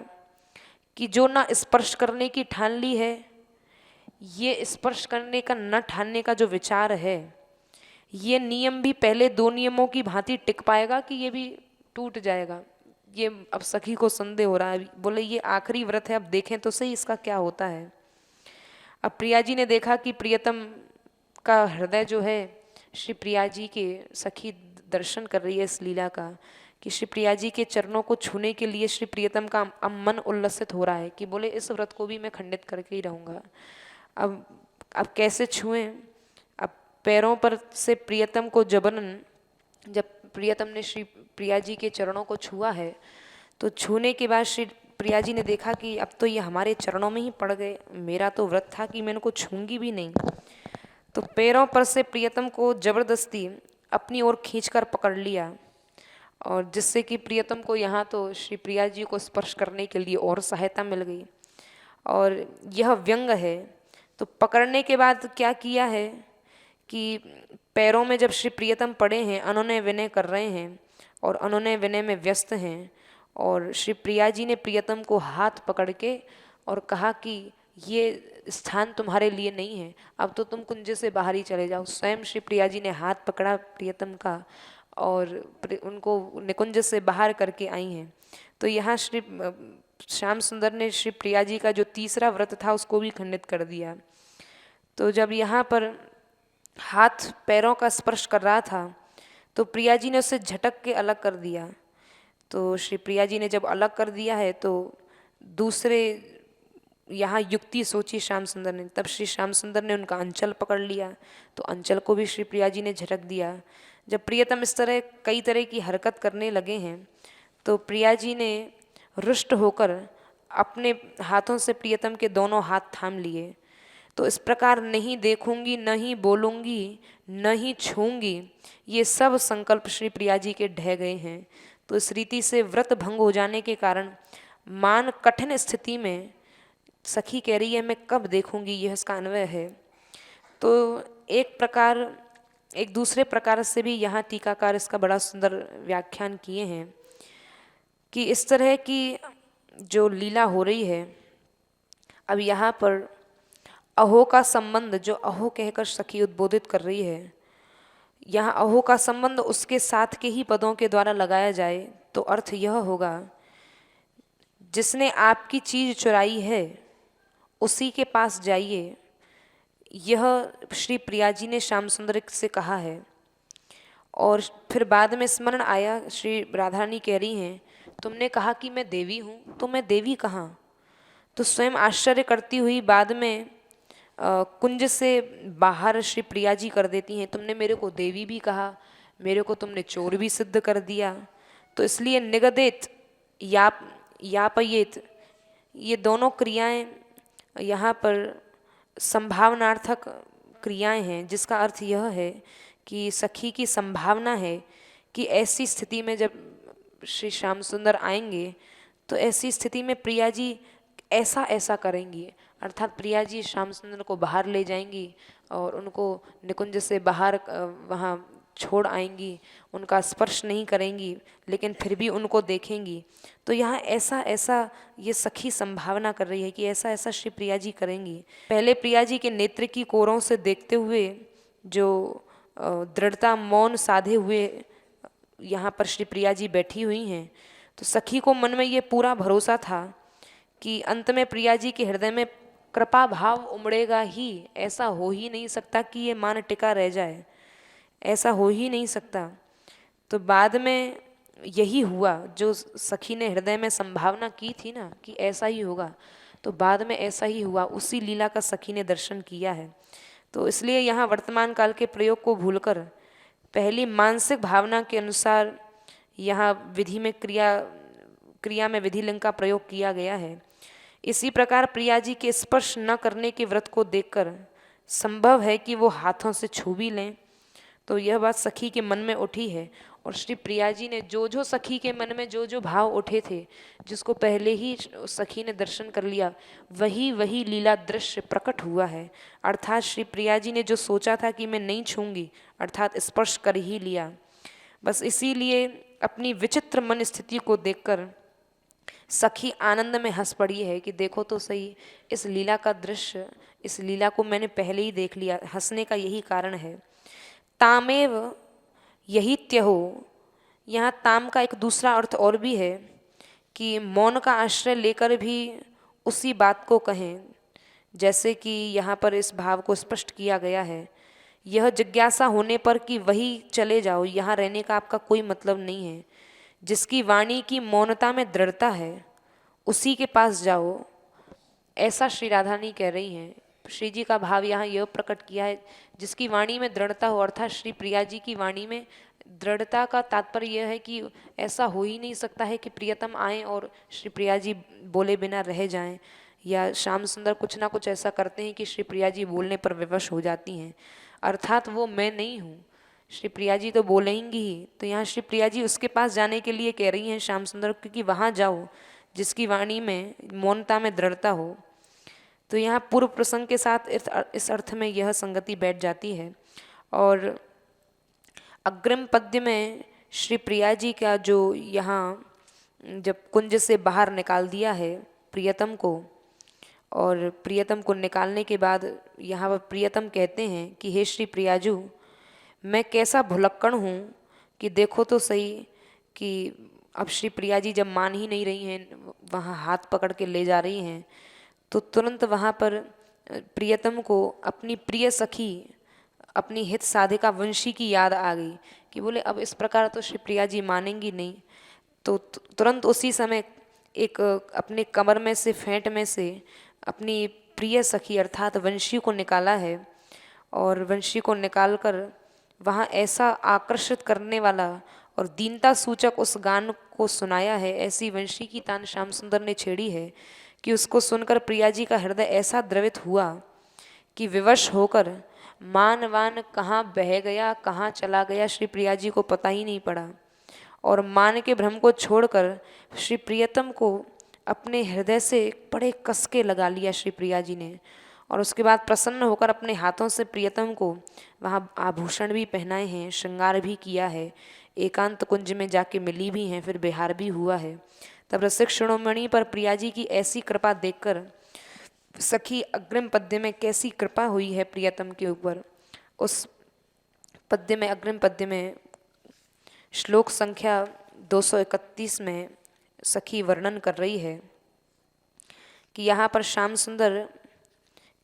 कि जो ना स्पर्श करने की ठान ली है, ये स्पर्श करने का न ठानने का जो विचार है, ये नियम भी पहले 2 नियमों की भांति टिक पाएगा कि ये भी टूट जाएगा। ये अब सखी को संदेह हो रहा है। बोले ये आखिरी व्रत है, अब देखें तो सही इसका क्या होता है। अब प्रिया जी ने देखा कि प्रियतम का हृदय जो है, श्री प्रिया जी के सखी दर्शन कर रही है इस लीला का, कि श्री प्रिया जी के चरणों को छूने के लिए श्री प्रियतम का अब मन उल्लसित हो रहा है कि बोले इस व्रत को भी मैं खंडित करके ही रहूँगा। अब कैसे छुएं। अब पैरों पर से प्रियतम को जबरन, जब प्रियतम ने श्री प्रिया जी के चरणों को छुआ है, तो छूने के बाद श्री प्रिया जी ने देखा कि अब तो ये हमारे चरणों में ही पड़ गए, मेरा तो व्रत था कि मैं इनको छूंगी भी नहीं। तो पैरों पर से प्रियतम को जबरदस्ती अपनी ओर खींचकर पकड़ लिया, और जिससे कि प्रियतम को यहाँ तो श्री प्रिया जी को स्पर्श करने के लिए और सहायता मिल गई। और यह व्यंग है। तो पकड़ने के बाद क्या किया है कि पैरों में जब श्री प्रियतम पड़े हैं, अनुनय विनय कर रहे हैं और अनुनय विनय में व्यस्त हैं, और श्री प्रिया जी ने प्रियतम को हाथ पकड़ के और कहा कि ये स्थान तुम्हारे लिए नहीं है, अब तो तुम कुंज से बाहर ही चले जाओ। स्वयं श्री प्रिया जी ने हाथ पकड़ा प्रियतम का और उनको निकुंज से बाहर करके आई हैं। तो यहाँ श्री श्याम सुंदर ने श्री प्रिया जी का जो तीसरा व्रत था उसको भी खंडित कर दिया। तो जब यहाँ पर हाथ पैरों का स्पर्श कर रहा था, तो प्रिया जी ने उसे झटक के अलग कर दिया। तो श्री प्रिया जी ने जब अलग कर दिया है, तो दूसरे यहाँ युक्ति सोची श्याम सुंदर ने। तब श्री श्याम सुंदर ने उनका अंचल पकड़ लिया, तो अंचल को भी श्री प्रिया जी ने झटक दिया। जब प्रियतम इस तरह कई तरह की हरकत करने लगे हैं तो प्रिया जी ने रुष्ट होकर अपने हाथों से प्रियतम के दोनों हाथ थाम लिए। तो इस प्रकार नहीं देखूंगी, न ही बोलूंगी, न ही छूंगी, ये सब संकल्प श्री प्रिया जी के ढह गए हैं। तो इस रीति से व्रत भंग हो जाने के कारण मान कठिन स्थिति में सखी कह रही है मैं कब देखूंगी, यह इसका अन्वय है। तो एक दूसरे प्रकार से भी यहाँ टीकाकार इसका बड़ा सुंदर व्याख्यान किए हैं कि इस तरह की जो लीला हो रही है, अब यहाँ पर अहो का संबंध, जो अहो कहकर सखी उद्बोधित कर रही है, यहाँ अहो का संबंध उसके साथ के ही पदों के द्वारा लगाया जाए तो अर्थ यह होगा जिसने आपकी चीज चुराई है उसी के पास जाइए। यह श्री प्रिया जी ने श्याम सुंदर से कहा है। और फिर बाद में स्मरण आया, श्री राधा रानी कह रही हैं तुमने कहा कि मैं देवी हूँ, तो मैं देवी कहाँ। तो स्वयं आश्चर्य करती हुई बाद में कुंज से बाहर श्री प्रिया जी कर देती हैं, तुमने मेरे को देवी भी कहा, मेरे को तुमने चोर भी सिद्ध कर दिया। तो इसलिए निगदेत यापयेत, ये दोनों क्रियाएं यहाँ पर संभावनार्थक क्रियाएं हैं, जिसका अर्थ यह है कि सखी की संभावना है कि ऐसी स्थिति में जब श्री श्याम सुंदर आएंगे तो ऐसी स्थिति में प्रिया जी ऐसा ऐसा करेंगी, अर्थात प्रिया जी श्याम सुंदर को बाहर ले जाएंगी और उनको निकुंज से बाहर वहाँ छोड़ आएंगी, उनका स्पर्श नहीं करेंगी लेकिन फिर भी उनको देखेंगी। तो यहाँ ऐसा ऐसा ये सखी संभावना कर रही है कि ऐसा ऐसा श्री प्रिया जी करेंगी। पहले प्रिया जी के नेत्र की कोरों से देखते हुए जो दृढ़ता मौन साधे हुए यहाँ पर श्री प्रिया जी बैठी हुई हैं, तो सखी को मन में ये पूरा भरोसा था कि अंत में प्रिया जी के हृदय में कृपा भाव उमड़ेगा ही, ऐसा हो ही नहीं सकता कि ये मान टिका रह जाए, ऐसा हो ही नहीं सकता। तो बाद में यही हुआ जो सखी ने हृदय में संभावना की थी ना कि ऐसा ही होगा, तो बाद में ऐसा ही हुआ, उसी लीला का सखी ने दर्शन किया है। तो इसलिए यहाँ वर्तमान काल के प्रयोग को भूलकर पहली मानसिक भावना के अनुसार यहाँ विधि में क्रिया में विधि लिंग का प्रयोग किया गया है। इसी प्रकार प्रिया जी के स्पर्श न करने के व्रत को देखकर संभव है कि वो हाथों से छू भी लें। तो यह बात सखी के मन में उठी है और श्री प्रिया जी ने जो जो सखी के मन में जो जो भाव उठे थे, जिसको पहले ही सखी ने दर्शन कर लिया, वही वही लीला दृश्य प्रकट हुआ है। अर्थात श्री प्रिया जी ने जो सोचा था कि मैं नहीं छूंगी, अर्थात स्पर्श कर ही लिया। बस इसीलिए अपनी विचित्र मन स्थिति को देखकर सखी आनंद में हंस पड़ी है कि देखो तो सही, इस लीला का दृश्य, इस लीला को मैंने पहले ही देख लिया। हंसने का यही कारण है। तामेव यही त्यहो, यहाँ ताम का एक दूसरा अर्थ और भी है कि मौन का आश्रय लेकर भी उसी बात को कहें, जैसे कि यहाँ पर इस भाव को स्पष्ट किया गया है। यह जिज्ञासा होने पर कि वही चले जाओ, यहाँ रहने का आपका कोई मतलब नहीं है। जिसकी वाणी की मौनता में दृढ़ता है उसी के पास जाओ, ऐसा श्री राधा रानी कह रही हैं। श्री जी का भाव यहाँ यह प्रकट किया है, जिसकी वाणी में दृढ़ता हो, अर्थात श्री प्रिया जी की वाणी में दृढ़ता का तात्पर्य यह है कि ऐसा हो ही नहीं सकता है कि प्रियतम आए और श्री प्रिया जी बोले बिना रह जाएं, या श्याम सुंदर कुछ ना कुछ ऐसा करते हैं कि श्री प्रिया जी बोलने पर विवश हो जाती हैं। अर्थात वो मैं नहीं हूँ, श्री प्रिया जी तो बोलेंगी ही। तो यहाँ श्री प्रिया जी उसके पास जाने के लिए कह रही हैं श्याम सुंदर, क्योंकि वहाँ जाओ जिसकी वाणी में मौनता में दृढ़ता हो। तो यहाँ पूर्व प्रसंग के साथ इस अर्थ में यह संगति बैठ जाती है। और अग्रिम पद्य में श्री प्रिया जी का जो यहाँ जब कुंज से बाहर निकाल दिया है प्रियतम को, और प्रियतम को निकालने के बाद यहाँ पर प्रियतम कहते हैं कि हे श्री प्रियाजू, मैं कैसा भुलक्कड़ हूँ कि देखो तो सही कि अब श्री प्रिया जी जब मान ही नहीं रही हैं, वहाँ हाथ पकड़ के ले जा रही हैं, तो तुरंत वहाँ पर प्रियतम को अपनी प्रिय सखी, अपनी हित साधिका वंशी की याद आ गई कि बोले अब इस प्रकार तो श्री प्रिया जी मानेंगी नहीं। तो तुरंत उसी समय एक अपने कमर में से फेंट में से अपनी प्रिय सखी अर्थात वंशी को निकाला है, और वंशी को निकालकर वहाँ ऐसा आकर्षित करने वाला और दीनता सूचक उस गान को सुनाया है, ऐसी वंशी की तान श्याम सुंदर ने छेड़ी है कि उसको सुनकर प्रिया जी का हृदय ऐसा द्रवित हुआ कि विवश होकर मान वान कहाँ बह गया, कहाँ चला गया, श्री प्रिया जी को पता ही नहीं पड़ा। और मान के भ्रम को छोड़कर श्री प्रियतम को अपने हृदय से बड़े कसके लगा लिया श्री प्रिया जी ने। और उसके बाद प्रसन्न होकर अपने हाथों से प्रियतम को वहाँ आभूषण भी पहनाए हैं, श्रृंगार भी किया है, एकांत कुंज में जाके मिली भी हैं, फिर बिहार भी हुआ है। तब रसिक शिरोमणि पर प्रिया जी की ऐसी कृपा देखकर सखी अग्रिम पद्य में कैसी कृपा हुई है प्रियतम के ऊपर, उस पद्य में, अग्रिम पद्य में श्लोक संख्या 231 में सखी वर्णन कर रही है कि यहाँ पर श्याम सुंदर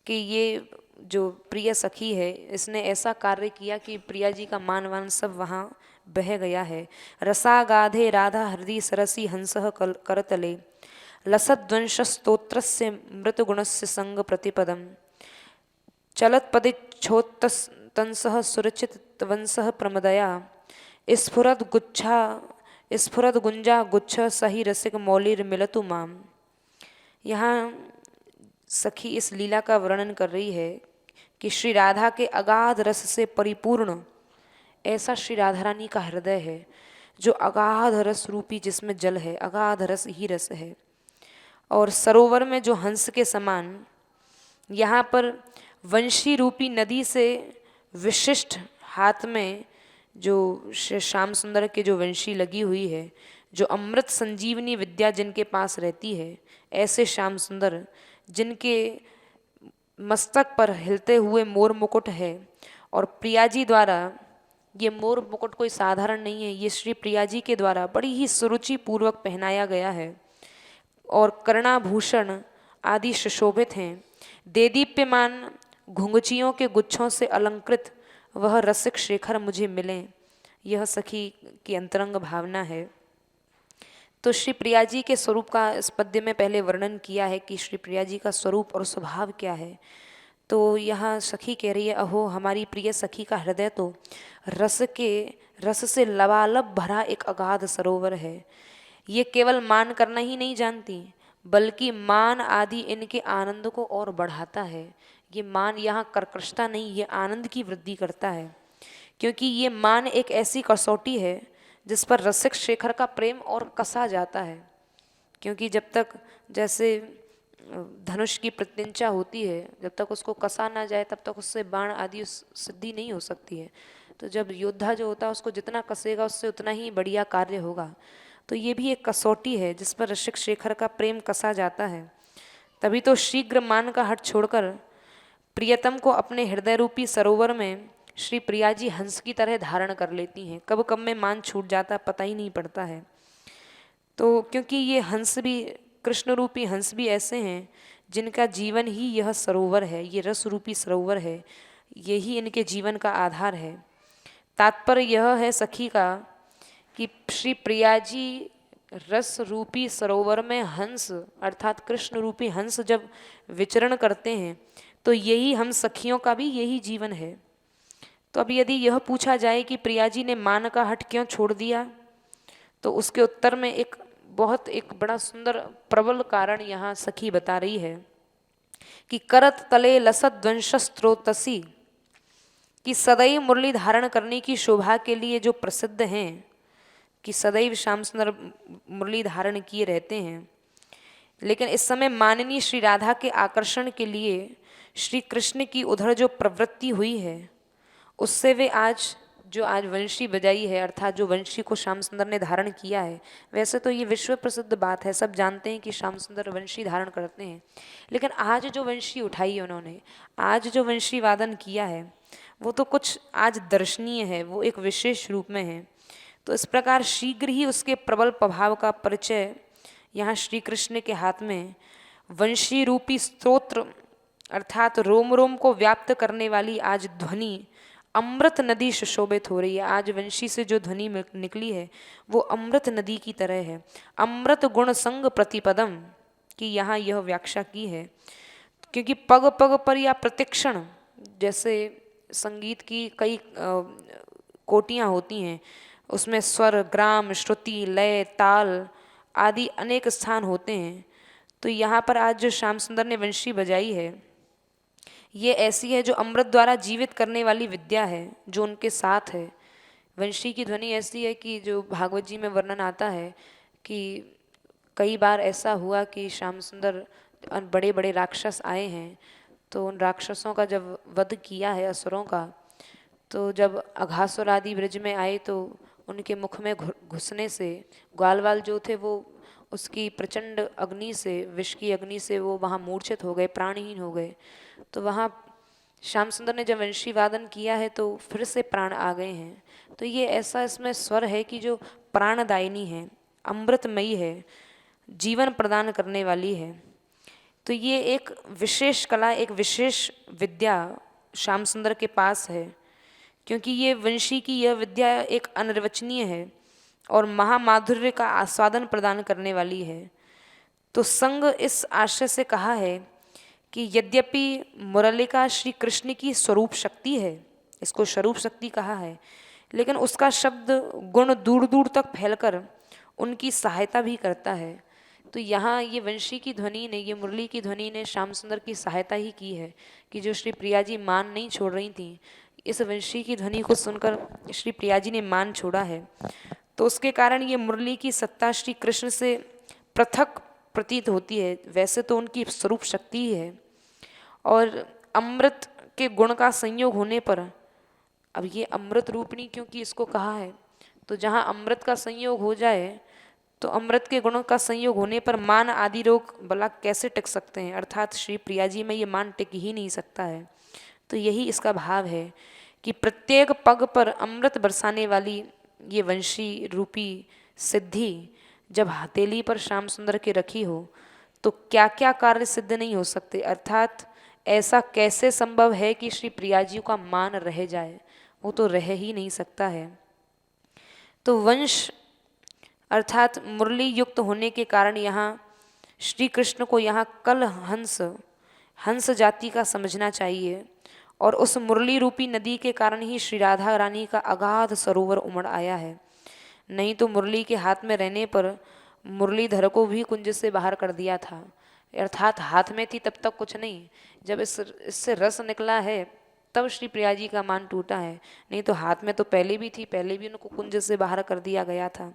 कि ये जो प्रिय सखी है, इसने ऐसा कार्य किया कि प्रिया जी का मान वान सब वहाँ बह गया है। रसा गाधे राधा हृदय सरसी हंसः करतले लसद्वंश स्तोत्रस्य मृतगुणस्य संग प्रतिपदम चलत्पदिच्छोत्तंसः सुरचित वंसः प्रमदया स्फुरद गुंजा गुच्छ सही रसिक मौलिर मिलतु माम। यहाँ सखी इस लीला का वर्णन कर रही है कि श्री राधा के अगाध रस से परिपूर्ण ऐसा श्री राधा रानी का हृदय है जो अगाध रस रूपी, जिसमें जल है, अगाध रस ही रस है। और सरोवर में जो हंस के समान यहाँ पर वंशी रूपी नदी से विशिष्ट हाथ में जो श्याम सुंदर के जो वंशी लगी हुई है, जो अमृत संजीवनी विद्या जिनके पास रहती है, ऐसे श्याम सुंदर जिनके मस्तक पर हिलते हुए मोर मुकुट है। और प्रिया जी द्वारा ये मोर मुकुट कोई साधारण नहीं है, ये श्री प्रिया जी के द्वारा बड़ी ही सुरुचि पूर्वक पहनाया गया है और कर्णाभूषण आदि सुशोभित हैं। देदीप्यमान घुंघचियों के गुच्छों से अलंकृत वह रसिक शेखर मुझे मिले, यह सखी की अंतरंग भावना है। तो श्री प्रिया जी के स्वरूप का इस पद्य में पहले वर्णन किया है कि श्री प्रिया जी का स्वरूप और स्वभाव क्या है। तो यहाँ सखी कह रही है, अहो हमारी प्रिय सखी का हृदय तो रस से लबालब भरा एक अगाध सरोवर है। ये केवल मान करना ही नहीं जानती, बल्कि मान आदि इनके आनंद को और बढ़ाता है। ये मान यहाँ कर्कशता नहीं, ये आनंद की वृद्धि करता है, क्योंकि ये मान एक ऐसी कसौटी है जिस पर रसिक शेखर का प्रेम और कसा जाता है। क्योंकि जब तक जैसे धनुष की प्रत्यंचा होती है, जब तक उसको कसा ना जाए तब तक उससे बाण आदि सिद्धि नहीं हो सकती है। तो जब योद्धा जो होता है उसको जितना कसेगा उससे उतना ही बढ़िया कार्य होगा। तो ये भी एक कसौटी है जिस पर रसिक शेखर का प्रेम कसा जाता है। तभी तो शीघ्र मान का हट छोड़कर प्रियतम को अपने हृदय रूपी सरोवर में श्री प्रिया जी हंस की तरह धारण कर लेती हैं। कब कब में मान छूट जाता पता ही नहीं पड़ता है। तो क्योंकि ये हंस भी, कृष्ण रूपी हंस भी ऐसे हैं जिनका जीवन ही यह सरोवर है, ये रस रूपी सरोवर है, यही इनके जीवन का आधार है। तात्पर्य यह है सखी का कि श्री प्रिया जी रस रूपी सरोवर में हंस अर्थात कृष्ण रूपी हंस जब विचरण करते हैं तो यही हम सखियों का भी यही जीवन है। तो अब यदि यह पूछा जाए कि प्रिया जी ने मान का हट क्यों छोड़ दिया, तो उसके उत्तर में एक बड़ा सुंदर प्रबल कारण यहाँ सखी बता रही है कि करत तले लसत ध्वंस स्त्रोतसी, कि सदैव मुरली धारण करने की शोभा के लिए जो प्रसिद्ध हैं, कि सदैव श्याम सुंदर मुरली धारण किए रहते हैं। लेकिन इस समय माननीय श्री राधा के आकर्षण के लिए श्री कृष्ण की उधर जो प्रवृत्ति हुई है, उससे वे आज वंशी बजाई है, अर्थात जो वंशी को श्याम सुंदर ने धारण किया है। वैसे तो ये विश्व प्रसिद्ध बात है, सब जानते हैं कि श्याम सुंदर वंशी धारण करते हैं, लेकिन आज जो वंशी उठाई है उन्होंने, आज जो वंशी वादन किया है, वो तो कुछ आज दर्शनीय है, वो एक विशेष रूप में है। तो इस प्रकार शीघ्र ही उसके प्रबल प्रभाव का परिचय यहाँ श्री कृष्ण के हाथ में वंशी रूपी स्तोत्र अर्थात रोम रोम को व्याप्त करने वाली आज ध्वनि अमृत नदी सुशोभित हो रही है। आज वंशी से जो ध्वनि निकली है वो अमृत नदी की तरह है। अमृत गुण संग प्रतिपदम की यहाँ यह व्याख्या की है, क्योंकि पग पग पर या प्रतिक्षण, जैसे संगीत की कई कोटियाँ होती हैं, उसमें स्वर, ग्राम, श्रुति, लय, ताल आदि अनेक स्थान होते हैं। तो यहाँ पर आज जो श्याम सुंदर ने वंशी बजाई है, ये ऐसी है जो अमृत द्वारा जीवित करने वाली विद्या है जो उनके साथ है। वंशी की ध्वनि ऐसी है कि जो भागवत जी में वर्णन आता है कि कई बार ऐसा हुआ कि श्याम सुंदर बड़े बड़े राक्षस आए हैं, तो उन राक्षसों का जब वध किया है असुरों का, तो जब अघासुर आदि ब्रज में आए तो उनके मुख में घुसने से ग्वालवाल जो थे वो उसकी प्रचंड अग्नि से, विष की अग्नि से वो वहाँ मूर्छित हो गए, प्राणहीन हो गए। तो वहाँ श्याम सुंदर ने जब वंशी वादन किया है तो फिर से प्राण आ गए हैं। तो ये ऐसा इसमें स्वर है कि जो प्राणदायिनी है, अमृतमयी है, जीवन प्रदान करने वाली है। तो ये एक विशेष कला, एक विशेष विद्या श्याम सुंदर के पास है, क्योंकि ये वंशी की यह विद्या एक अनिर्वचनीय है और महामाधुर्य का आस्वादन प्रदान करने वाली है। तो संग इस आशय से कहा है कि यद्यपि मुरलिका श्री कृष्ण की स्वरूप शक्ति है, इसको स्वरूप शक्ति कहा है, लेकिन उसका शब्द गुण दूर दूर तक फैलकर उनकी सहायता भी करता है। तो यहाँ ये वंशी की ध्वनि ने, ये मुरली की ध्वनि ने श्याम सुंदर की सहायता ही की है कि जो श्री प्रिया जी मान नहीं छोड़ रही थी, इस वंशी की ध्वनि को सुनकर श्री प्रिया जी ने मान छोड़ा है। तो उसके कारण ये मुरली की सत्ता श्री कृष्ण से पृथक प्रतीत होती है। वैसे तो उनकी स्वरूप शक्ति ही है, और अमृत के गुण का संयोग होने पर, अब ये अमृत रूपिणी क्योंकि इसको कहा है, तो जहाँ अमृत का संयोग हो जाए तो अमृत के गुणों का संयोग होने पर मान आदि रोग भला कैसे टिक सकते हैं, अर्थात श्री प्रिया जी में ये मान टिक ही नहीं सकता है। तो यही इसका भाव है कि प्रत्येक पग पर अमृत बरसाने वाली ये वंशी रूपी सिद्धि जब हथेली पर श्याम सुंदर के रखी हो तो क्या क्या कार्य सिद्ध नहीं हो सकते, अर्थात ऐसा कैसे संभव है कि श्री प्रिया जी का मान रह जाए, वो तो रह ही नहीं सकता है। तो वंश अर्थात मुरली युक्त होने के कारण यहाँ श्री कृष्ण को यहाँ कल हंस, हंस जाति का समझना चाहिए, और उस मुरली रूपी नदी के कारण ही श्री राधा रानी का अगाध सरोवर उमड़ आया है। नहीं तो मुरली के हाथ में रहने पर मुरलीधर को भी कुंज से बाहर कर दिया था, अर्थात हाथ में थी तब तक कुछ नहीं, जब इससे रस निकला है तब श्री प्रिया जी का मान टूटा है, नहीं तो हाथ में तो पहले भी थी, पहले भी उनको कुंज से बाहर कर दिया गया था।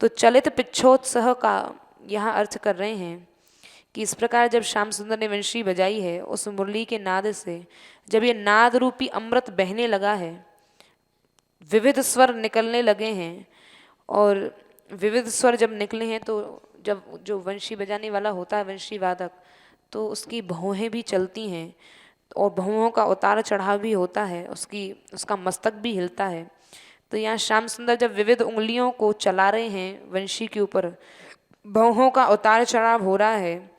तो चलित पिच्छोत्सह का यहाँ अर्थ कर रहे हैं कि इस प्रकार जब श्याम सुंदर ने वंशी बजाई है, उस मुरली के नाद से जब ये नाद रूपी अमृत बहने लगा है, विविध स्वर निकलने लगे हैं, और विविध स्वर जब निकले हैं तो जब जो वंशी बजाने वाला होता है वंशी वादक, तो उसकी भौहें भी चलती हैं और भौहों का उतार चढ़ाव भी होता है, उसका मस्तक भी हिलता है। तो यहाँ श्याम सुंदर जब विविध उंगलियों को चला रहे हैं वंशी के ऊपर, भौहों का उतार चढ़ाव हो रहा है,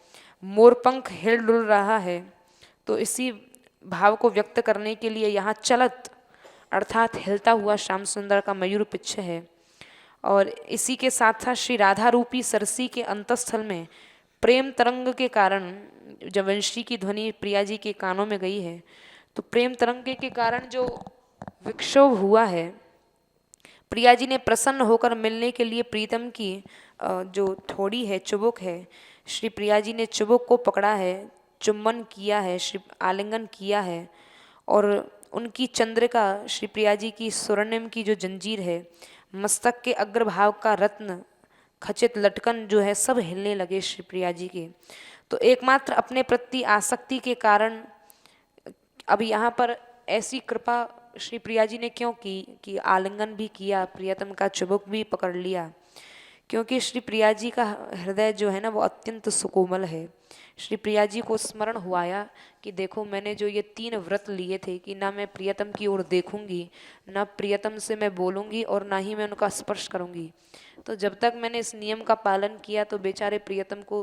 मोरपंख हिल डुल रहा है, तो इसी भाव को व्यक्त करने के लिए यहाँ चलत अर्थात हिलता हुआ श्याम सुंदर का मयूर पिच्छ है। और इसी के साथ साथ श्री राधा रूपी सरसी के अंतस्थल में प्रेम तरंग के कारण जब वंशी की ध्वनि प्रिया जी के कानों में गई है, तो प्रेम तरंग के कारण जो विक्षोभ हुआ है, प्रिया जी ने प्रसन्न होकर मिलने के लिए प्रीतम की जो थोड़ी है, चुबुक है, श्री प्रिया जी ने चुबुक को पकड़ा है, चुम्बन किया है, श्री आलिंगन किया है, और उनकी चंद्रिका श्री प्रिया जी की स्वर्णिम की जो जंजीर है, मस्तक के अग्रभाग का रत्न खचित लटकन जो है, सब हिलने लगे श्री प्रिया जी के। तो एकमात्र अपने प्रति आसक्ति के कारण अब यहाँ पर ऐसी कृपा श्री प्रिया जी ने क्यों की कि आलिंगन भी किया, प्रियतम का चुबुक भी पकड़ लिया, क्योंकि श्री प्रिया जी का हृदय जो है ना वो अत्यंत सुकोमल है। श्री प्रिया जी को स्मरण हुआया कि देखो मैंने जो ये 3 व्रत लिए थे कि ना मैं प्रियतम की ओर देखूंगी, ना प्रियतम से मैं बोलूंगी, और ना ही मैं उनका स्पर्श करूंगी। तो जब तक मैंने इस नियम का पालन किया तो बेचारे प्रियतम को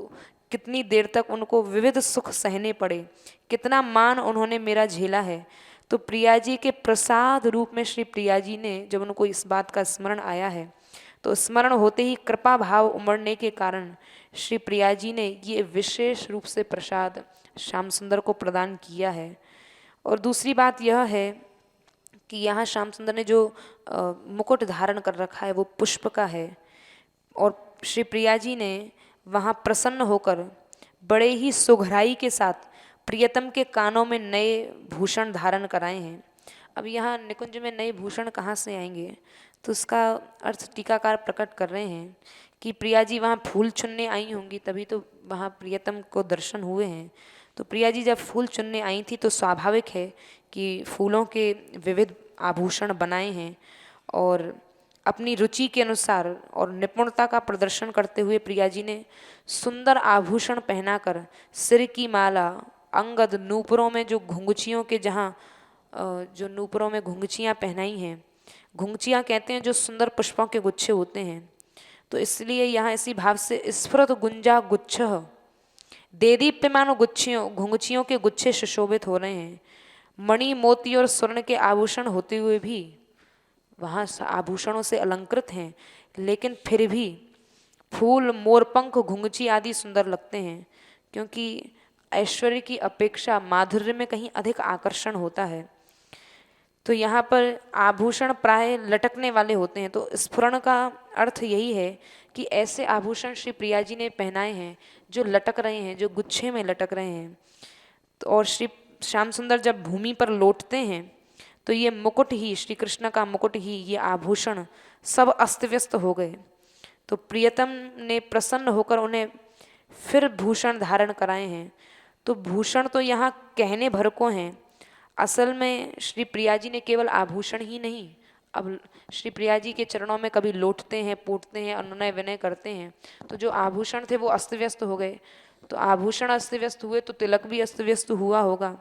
कितनी देर तक उनको विविध सुख सहने पड़े, कितना मान उन्होंने मेरा झेला है। तो प्रिया जी के प्रसाद रूप में श्री प्रिया जी ने जब उनको इस बात का स्मरण आया है, तो स्मरण होते ही कृपा भाव उमड़ने के कारण श्री प्रिया जी ने ये विशेष रूप से प्रसाद श्याम सुंदर को प्रदान किया है। और दूसरी बात यह है कि यहाँ श्याम सुंदर ने जो मुकुट धारण कर रखा है वो पुष्प का है, और श्री प्रिया जी ने वहाँ प्रसन्न होकर बड़े ही सुघराई के साथ प्रियतम के कानों में नए भूषण धारण कराए हैं। अब यहाँ निकुंज में नए भूषण कहाँ से आएंगे, तो उसका अर्थ टीकाकार प्रकट कर रहे हैं कि प्रिया जी वहाँ फूल चुनने आई होंगी, तभी तो वहाँ प्रियतम को दर्शन हुए हैं। तो प्रिया जी जब फूल चुनने आई थी तो स्वाभाविक है कि फूलों के विविध आभूषण बनाए हैं, और अपनी रुचि के अनुसार और निपुणता का प्रदर्शन करते हुए प्रिया जी ने सुंदर आभूषण पहनाकर सिर की माला, अंगद, नूपुरों में जो घुंघचियों के जहाँ जो नूपुरों में घुंघचियाँ पहनाई हैं, घुंघचियाँ कहते हैं जो सुंदर पुष्पों के गुच्छे होते हैं, तो इसलिए यहाँ इसी भाव से स्फुरत गुंजा गुच्छ, देदीप्यमान गुच्छियों घुंघचियों के गुच्छे सुशोभित हो रहे हैं। मणि, मोती और स्वर्ण के आभूषण होते हुए भी वहाँ आभूषणों से अलंकृत हैं, लेकिन फिर भी फूल, मोरपंख, घुंघची आदि सुंदर लगते हैं, क्योंकि ऐश्वर्य की अपेक्षा माधुर्य में कहीं अधिक आकर्षण होता है। तो यहाँ पर आभूषण प्राय लटकने वाले होते हैं, तो स्फुरण का अर्थ यही है कि ऐसे आभूषण श्री प्रिया जी ने पहनाए हैं जो लटक रहे हैं, जो गुच्छे में लटक रहे हैं। तो और श्री श्याम सुंदर जब भूमि पर लौटते हैं तो ये मुकुट ही, श्री कृष्ण का मुकुट ही, ये आभूषण सब अस्त व्यस्त हो गए। तो प्रियतम ने प्रसन्न होकर उन्हें फिर भूषण धारण कराए हैं। तो भूषण तो यहाँ कहने भर को हैं, असल में श्री प्रिया जी ने केवल आभूषण ही नहीं, अब श्री प्रिया जी के चरणों में कभी लौटते हैं, पूटते हैं, अनुनय विनय करते हैं, तो जो आभूषण थे वो अस्त व्यस्त हो गए। तो आभूषण अस्त व्यस्त हुए तो तिलक भी अस्त व्यस्त हुआ होगा।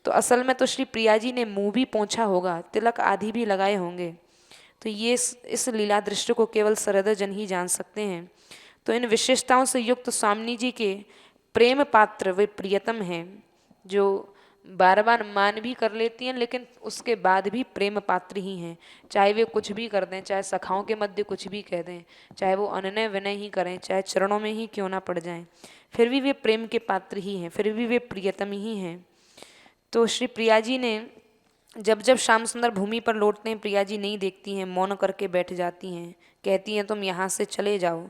तो असल में तो श्री प्रिया जी ने मुंह भी पोंछा होगा, तिलक आदि भी लगाए होंगे। तो ये इस लीला दृष्टि को केवल सरद जन ही जान सकते हैं। तो इन विशेषताओं से युक्त स्वामी जी के प्रेम पात्र वे प्रियतम हैं, जो बार बार मान भी कर लेती हैं लेकिन उसके बाद भी प्रेम पात्र ही हैं। चाहे वे कुछ भी कर दें, चाहे सखाओं के मध्य कुछ भी कह दें, चाहे वो अनुनय विनय ही करें, चाहे चरणों में ही क्यों ना पड़ जाएं, फिर भी वे प्रेम के पात्र ही हैं, फिर भी वे प्रियतम ही हैं। तो श्री प्रिया जी ने जब जब श्याम सुंदर भूमि पर लौटते हैं, प्रिया जी नहीं देखती हैं, मौन करके बैठ जाती हैं, कहती हैं तुम यहाँ से चले जाओ।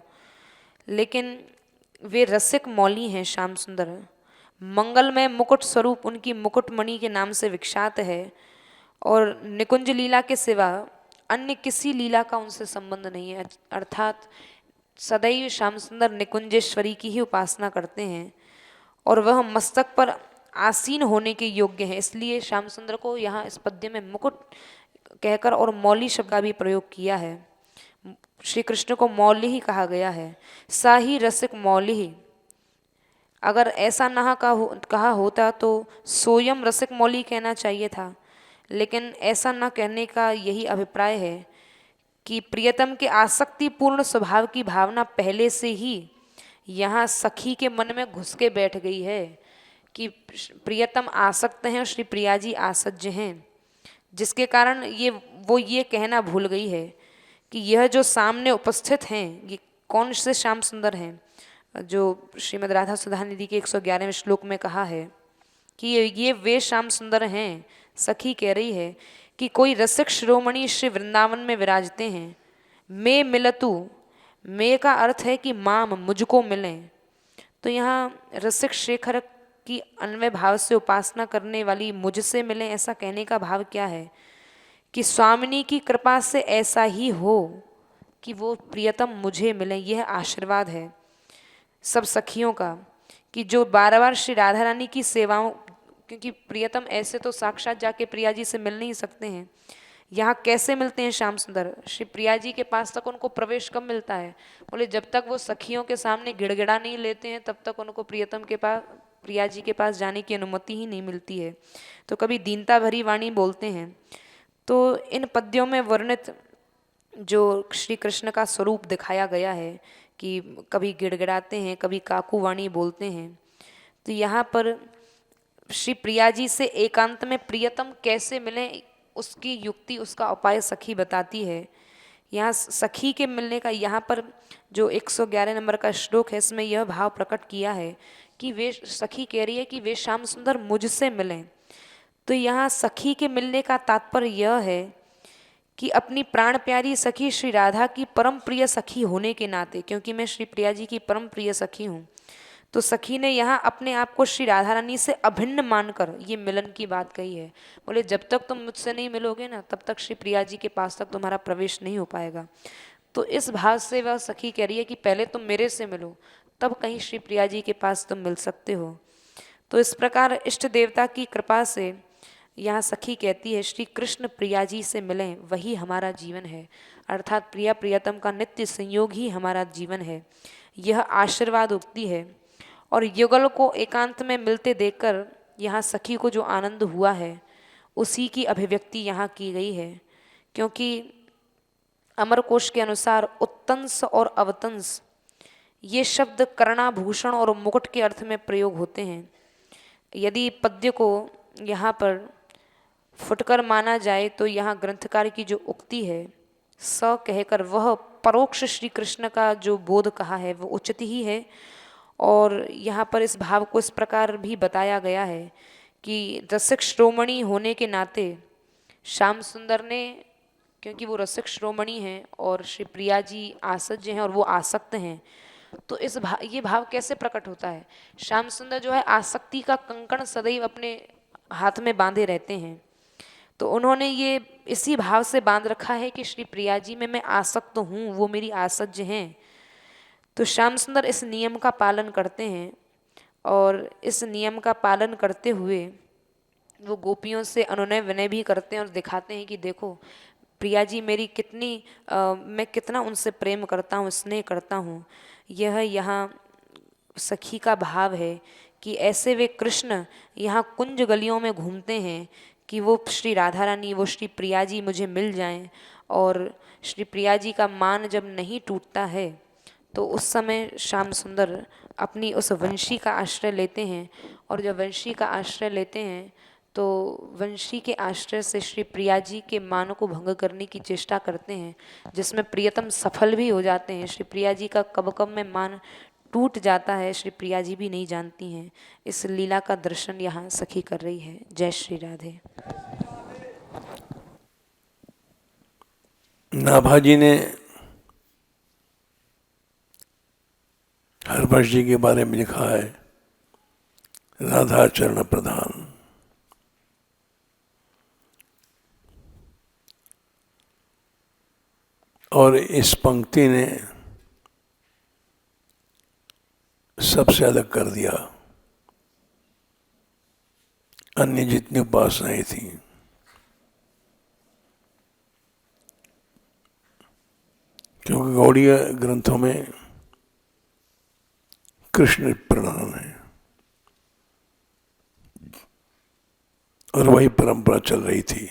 लेकिन वे रसिक मौली हैं श्याम सुंदर, मंगलमय मुकुट स्वरूप उनकी मुकुटमणि के नाम से विख्यात है, और निकुंज लीला के सिवा अन्य किसी लीला का उनसे संबंध नहीं है। अर्थात सदैव श्याम सुंदर निकुंजेश्वरी की ही उपासना करते हैं, और वह मस्तक पर आसीन होने के योग्य हैं। इसलिए श्याम सुंदर को यहाँ इस पद्य में मुकुट कहकर और मौली शब्द का भी प्रयोग किया है। श्री कृष्ण को मौली ही कहा गया है, सा ही रसिक मौली ही। अगर ऐसा ना कहा होता तो सोयम रसिक मौली कहना चाहिए था, लेकिन ऐसा न कहने का यही अभिप्राय है कि प्रियतम के आसक्तिपूर्ण स्वभाव की भावना पहले से ही यहाँ सखी के मन में घुस के बैठ गई है कि प्रियतम आसक्त हैं और श्री प्रिया जी आसज्य हैं, जिसके कारण वो ये कहना भूल गई है कि यह जो सामने उपस्थित हैं ये कौन से श्याम सुंदर हैं, जो श्रीमद् राधा सुधा निधि के 111वें श्लोक में कहा है कि ये वे श्याम सुंदर हैं। सखी कह रही है कि कोई रसिक शिरोमणि श्री वृंदावन में विराजते हैं, मैं मिलतु, मैं का अर्थ है कि माम मुझको मिलें। तो यहाँ रसिक शेखर की अन्वय भाव से उपासना करने वाली मुझसे मिलें, ऐसा कहने का भाव क्या है कि स्वामिनी की कृपा से ऐसा ही हो कि वो प्रियतम मुझे मिलें। यह आशीर्वाद है सब सखियों का कि जो बार बार श्री राधा रानी की सेवाओं, क्योंकि प्रियतम ऐसे तो साक्षात जाके प्रिया जी से मिल नहीं सकते हैं, यहाँ कैसे मिलते हैं श्याम सुंदर, श्री प्रिया जी के पास तक उनको प्रवेश कब मिलता है, बोले जब तक वो सखियों के सामने गिड़गिड़ा नहीं लेते हैं तब तक उनको प्रियतम के पास, प्रिया जी के पास जाने की अनुमति ही नहीं मिलती है। तो कभी दीनता भरी वाणी बोलते हैं। तो इन पद्यों में वर्णित जो श्री कृष्ण का स्वरूप दिखाया गया है कि कभी गिड़गिड़ाते हैं, कभी काकू वाणी बोलते हैं, तो यहाँ पर श्री प्रिया जी से एकांत में प्रियतम कैसे मिलें उसकी युक्ति, उसका उपाय सखी बताती है। यहाँ सखी के मिलने का, यहाँ पर जो 111 नंबर का श्लोक है इसमें यह भाव प्रकट किया है कि वे सखी कह रही है कि वे श्याम सुंदर मुझसे मिलें। तो तो यहाँ सखी के मिलने का तात्पर्य यह है कि अपनी प्राण प्यारी सखी श्री राधा की परम प्रिय सखी होने के नाते, क्योंकि मैं श्री प्रिया जी की परम प्रिय सखी हूँ, तो सखी ने यहाँ अपने आप को श्री राधा रानी से अभिन्न मानकर ये मिलन की बात कही है। बोले जब तक तुम मुझसे नहीं मिलोगे ना, तब तक श्री प्रिया जी के पास तक तुम्हारा प्रवेश नहीं हो पाएगा। तो इस भाव से वह सखी कह रही है कि पहले तुम मेरे से मिलो, तब कहीं श्री प्रिया जी के पास तुम मिल सकते हो। तो इस प्रकार इष्ट देवता की कृपा से यहाँ सखी कहती है श्री कृष्ण प्रिया जी से मिलें, वही हमारा जीवन है, अर्थात प्रिया प्रियतम का नित्य संयोग ही हमारा जीवन है। यह आशीर्वाद उक्ति है। और युगल को एकांत में मिलते देखकर यहाँ सखी को जो आनंद हुआ है, उसी की अभिव्यक्ति यहाँ की गई है। क्योंकि अमरकोश के अनुसार उत्तंस और अवतंस ये शब्द कर्णाभूषण और मुकुट के अर्थ में प्रयोग होते हैं। यदि पद्य को यहाँ पर फुटकर माना जाए तो यहाँ ग्रंथकार की जो उक्ति है स कहकर वह परोक्ष श्री कृष्ण का जो बोध कहा है वो उचित ही है। और यहाँ पर इस भाव को इस प्रकार भी बताया गया है कि रसिक श्रोमणी होने के नाते श्याम सुंदर ने, क्योंकि वो रसिक श्रोमणी हैं और श्री प्रिया जी आसज्य हैं और वो आसक्त हैं, तो ये भाव कैसे प्रकट होता है। श्याम सुंदर जो है आसक्ति का कंकण सदैव अपने हाथ में बांधे रहते हैं, तो उन्होंने ये इसी भाव से बांध रखा है कि श्री प्रिया जी में मैं आसक्त हूँ, वो मेरी आसज्य हैं। तो श्याम सुंदर इस नियम का पालन करते हैं और इस नियम का पालन करते हुए वो गोपियों से अनुनय विनय भी करते हैं और दिखाते हैं कि देखो प्रिया जी मेरी कितनी मैं कितना उनसे प्रेम करता हूँ, स्नेह करता हूँ। यह यहाँ सखी का भाव है कि ऐसे वे कृष्ण यहाँ कुंज गलियों में घूमते हैं कि वो श्री राधा रानी, वो श्री प्रिया जी मुझे मिल जाएं। और श्री प्रिया जी का मान जब नहीं टूटता है तो उस समय श्याम सुंदर अपनी उस वंशी का आश्रय लेते हैं। और जब वंशी का आश्रय लेते हैं तो वंशी के आश्रय से श्री प्रिया जी के मान को भंग करने की चेष्टा करते हैं, जिसमें प्रियतम सफल भी हो जाते हैं। श्री प्रिया जी का कब कब में मान टूट जाता है, श्री प्रिया जी भी नहीं जानती हैं। इस लीला का दर्शन यहाँ सखी कर रही है। जय श्री राधे। नाभाजी ने हरवर्ष जी के बारे में लिखा है राधा चरण प्रधान। और इस पंक्ति ने सबसे अलग कर दिया अन्य जितनी उपासनाएं थी। क्योंकि गौड़ीय ग्रंथों में कृष्ण प्रधान है और वही परंपरा चल रही थी।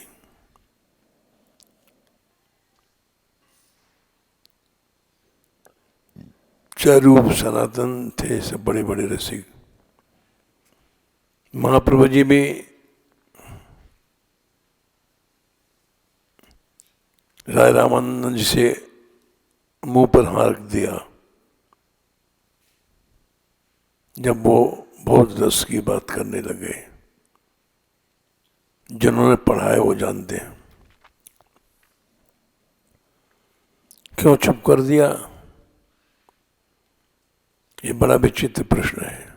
चारूप सनातन थे सब बड़े बड़े रसिक। महाप्रभु जी भी राय रामानंद जी से मुंह पर हाथ दिया जब वो बहुत रस की बात करने लगे। जिन्होंने पढ़ा है वो जानते हैं। क्यों चुप कर दिया, ये बड़ा विचित्र प्रश्न है।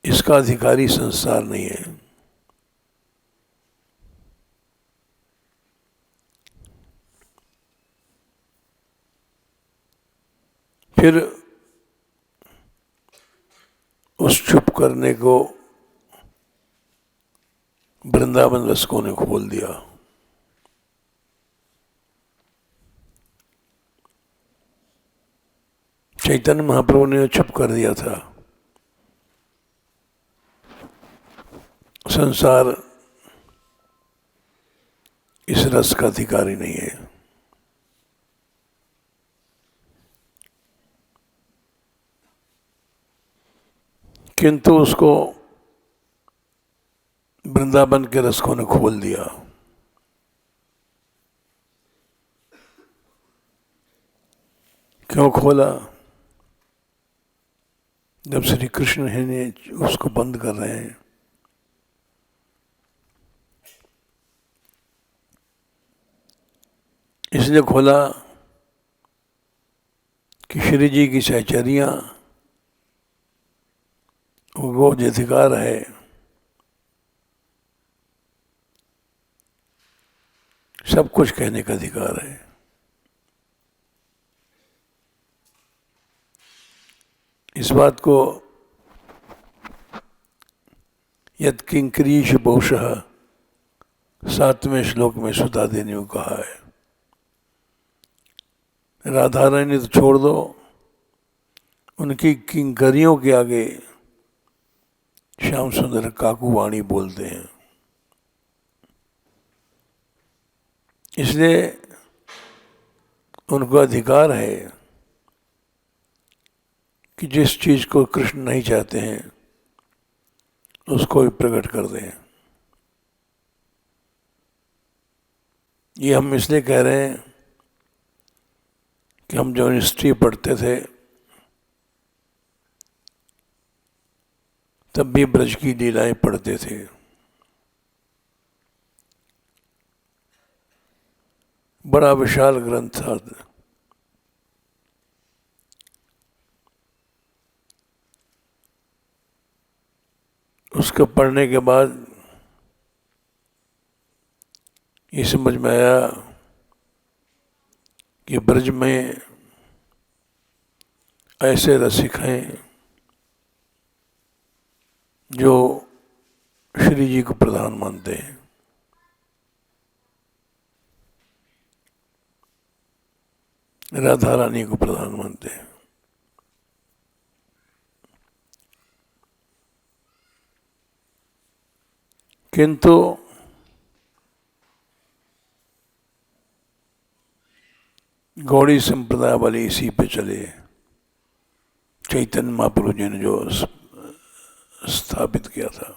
इसका अधिकारी संसार नहीं है। फिर उस चुप करने को वृंदावन रसिकों ने खोल दिया। चैतन्य महाप्रभु ने चुप कर दिया था। संसार इस रस का अधिकारी नहीं है। किंतु उसको वृंदावन के रसिकों ने खोल दिया। क्यों खोला? जब श्री कृष्ण है ने उसको बंद कर रहे हैं, इसलिए खोला कि श्री जी की सहचरियाँ वो अधिकार है सब कुछ कहने का अधिकार है। इस बात को यद किंकरीश बहुशः 7वें श्लोक में सुधा देने को कहा है। राधा रानी तो छोड़ दो, उनकी किंकरियों के आगे श्याम सुंदर काकू वाणी बोलते हैं। इसलिए उनको अधिकार है कि जिस चीज को कृष्ण नहीं चाहते हैं उसको भी प्रकट कर दें। ये हम इसलिए कह रहे हैं कि हम जो हिस्ट्री पढ़ते थे तब भी ब्रज की लीलाएं पढ़ते थे। बड़ा विशाल ग्रंथ था। उसको पढ़ने के बाद ये समझ में आया कि ब्रज में ऐसे रसिक हैं जो श्री जी को प्रधान मानते हैं। राधा रानी को प्रधान मानते हैं। किंतु गौड़ी संप्रदाय वाले इसी पे चले। चैतन्य महाप्रभु जी ने जो स्थापित किया था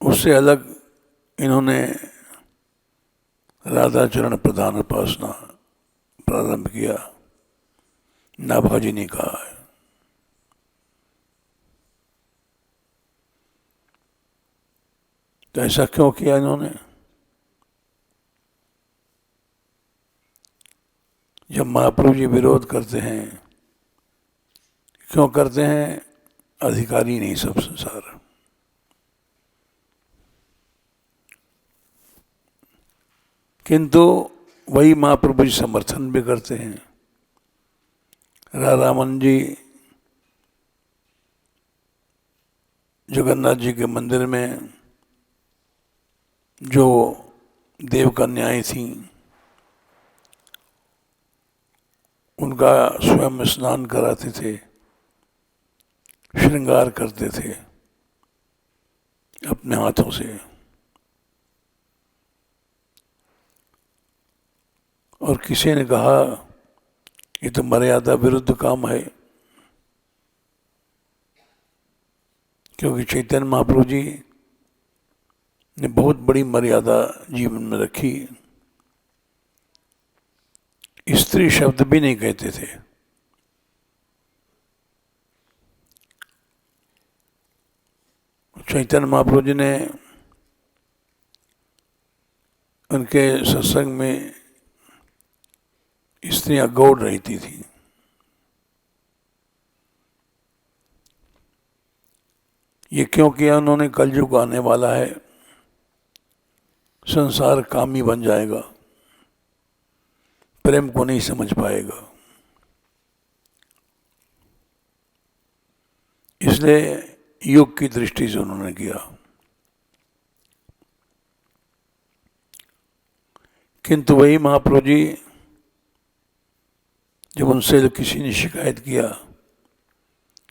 उससे अलग इन्होंने राधा चरण प्रधान उपासना प्रारंभ किया। नाभाजी ने कहा है। तो ऐसा क्यों किया इन्होंने? जब महाप्रभु जी विरोध करते हैं, क्यों करते हैं? अधिकारी नहीं सब संसार। किंतु वही महाप्रभु जी समर्थन भी करते हैं। रामन जी जगन्नाथ जी के मंदिर में जो देव कन्याएं थीं उनका स्वयं स्नान कराते थे, श्रृंगार करते थे अपने हाथों से। और किसी ने कहा ये तो मर्यादा विरुद्ध काम है, क्योंकि चैतन्य महाप्रभु जी ने बहुत बड़ी मर्यादा जीवन में रखी। स्त्री शब्द भी नहीं कहते थे। चैतन्य महाप्रभु जी ने उनके सत्संग में स्त्रियां गौड़ रहती थी। ये क्यों किया उन्होंने? कलयुग आने वाला है, संसार कामी बन जाएगा, प्रेम को नहीं समझ पाएगा। इसलिए युग की दृष्टि से उन्होंने किया। किंतु वही महाप्रभु जी जब उनसे किसी ने शिकायत किया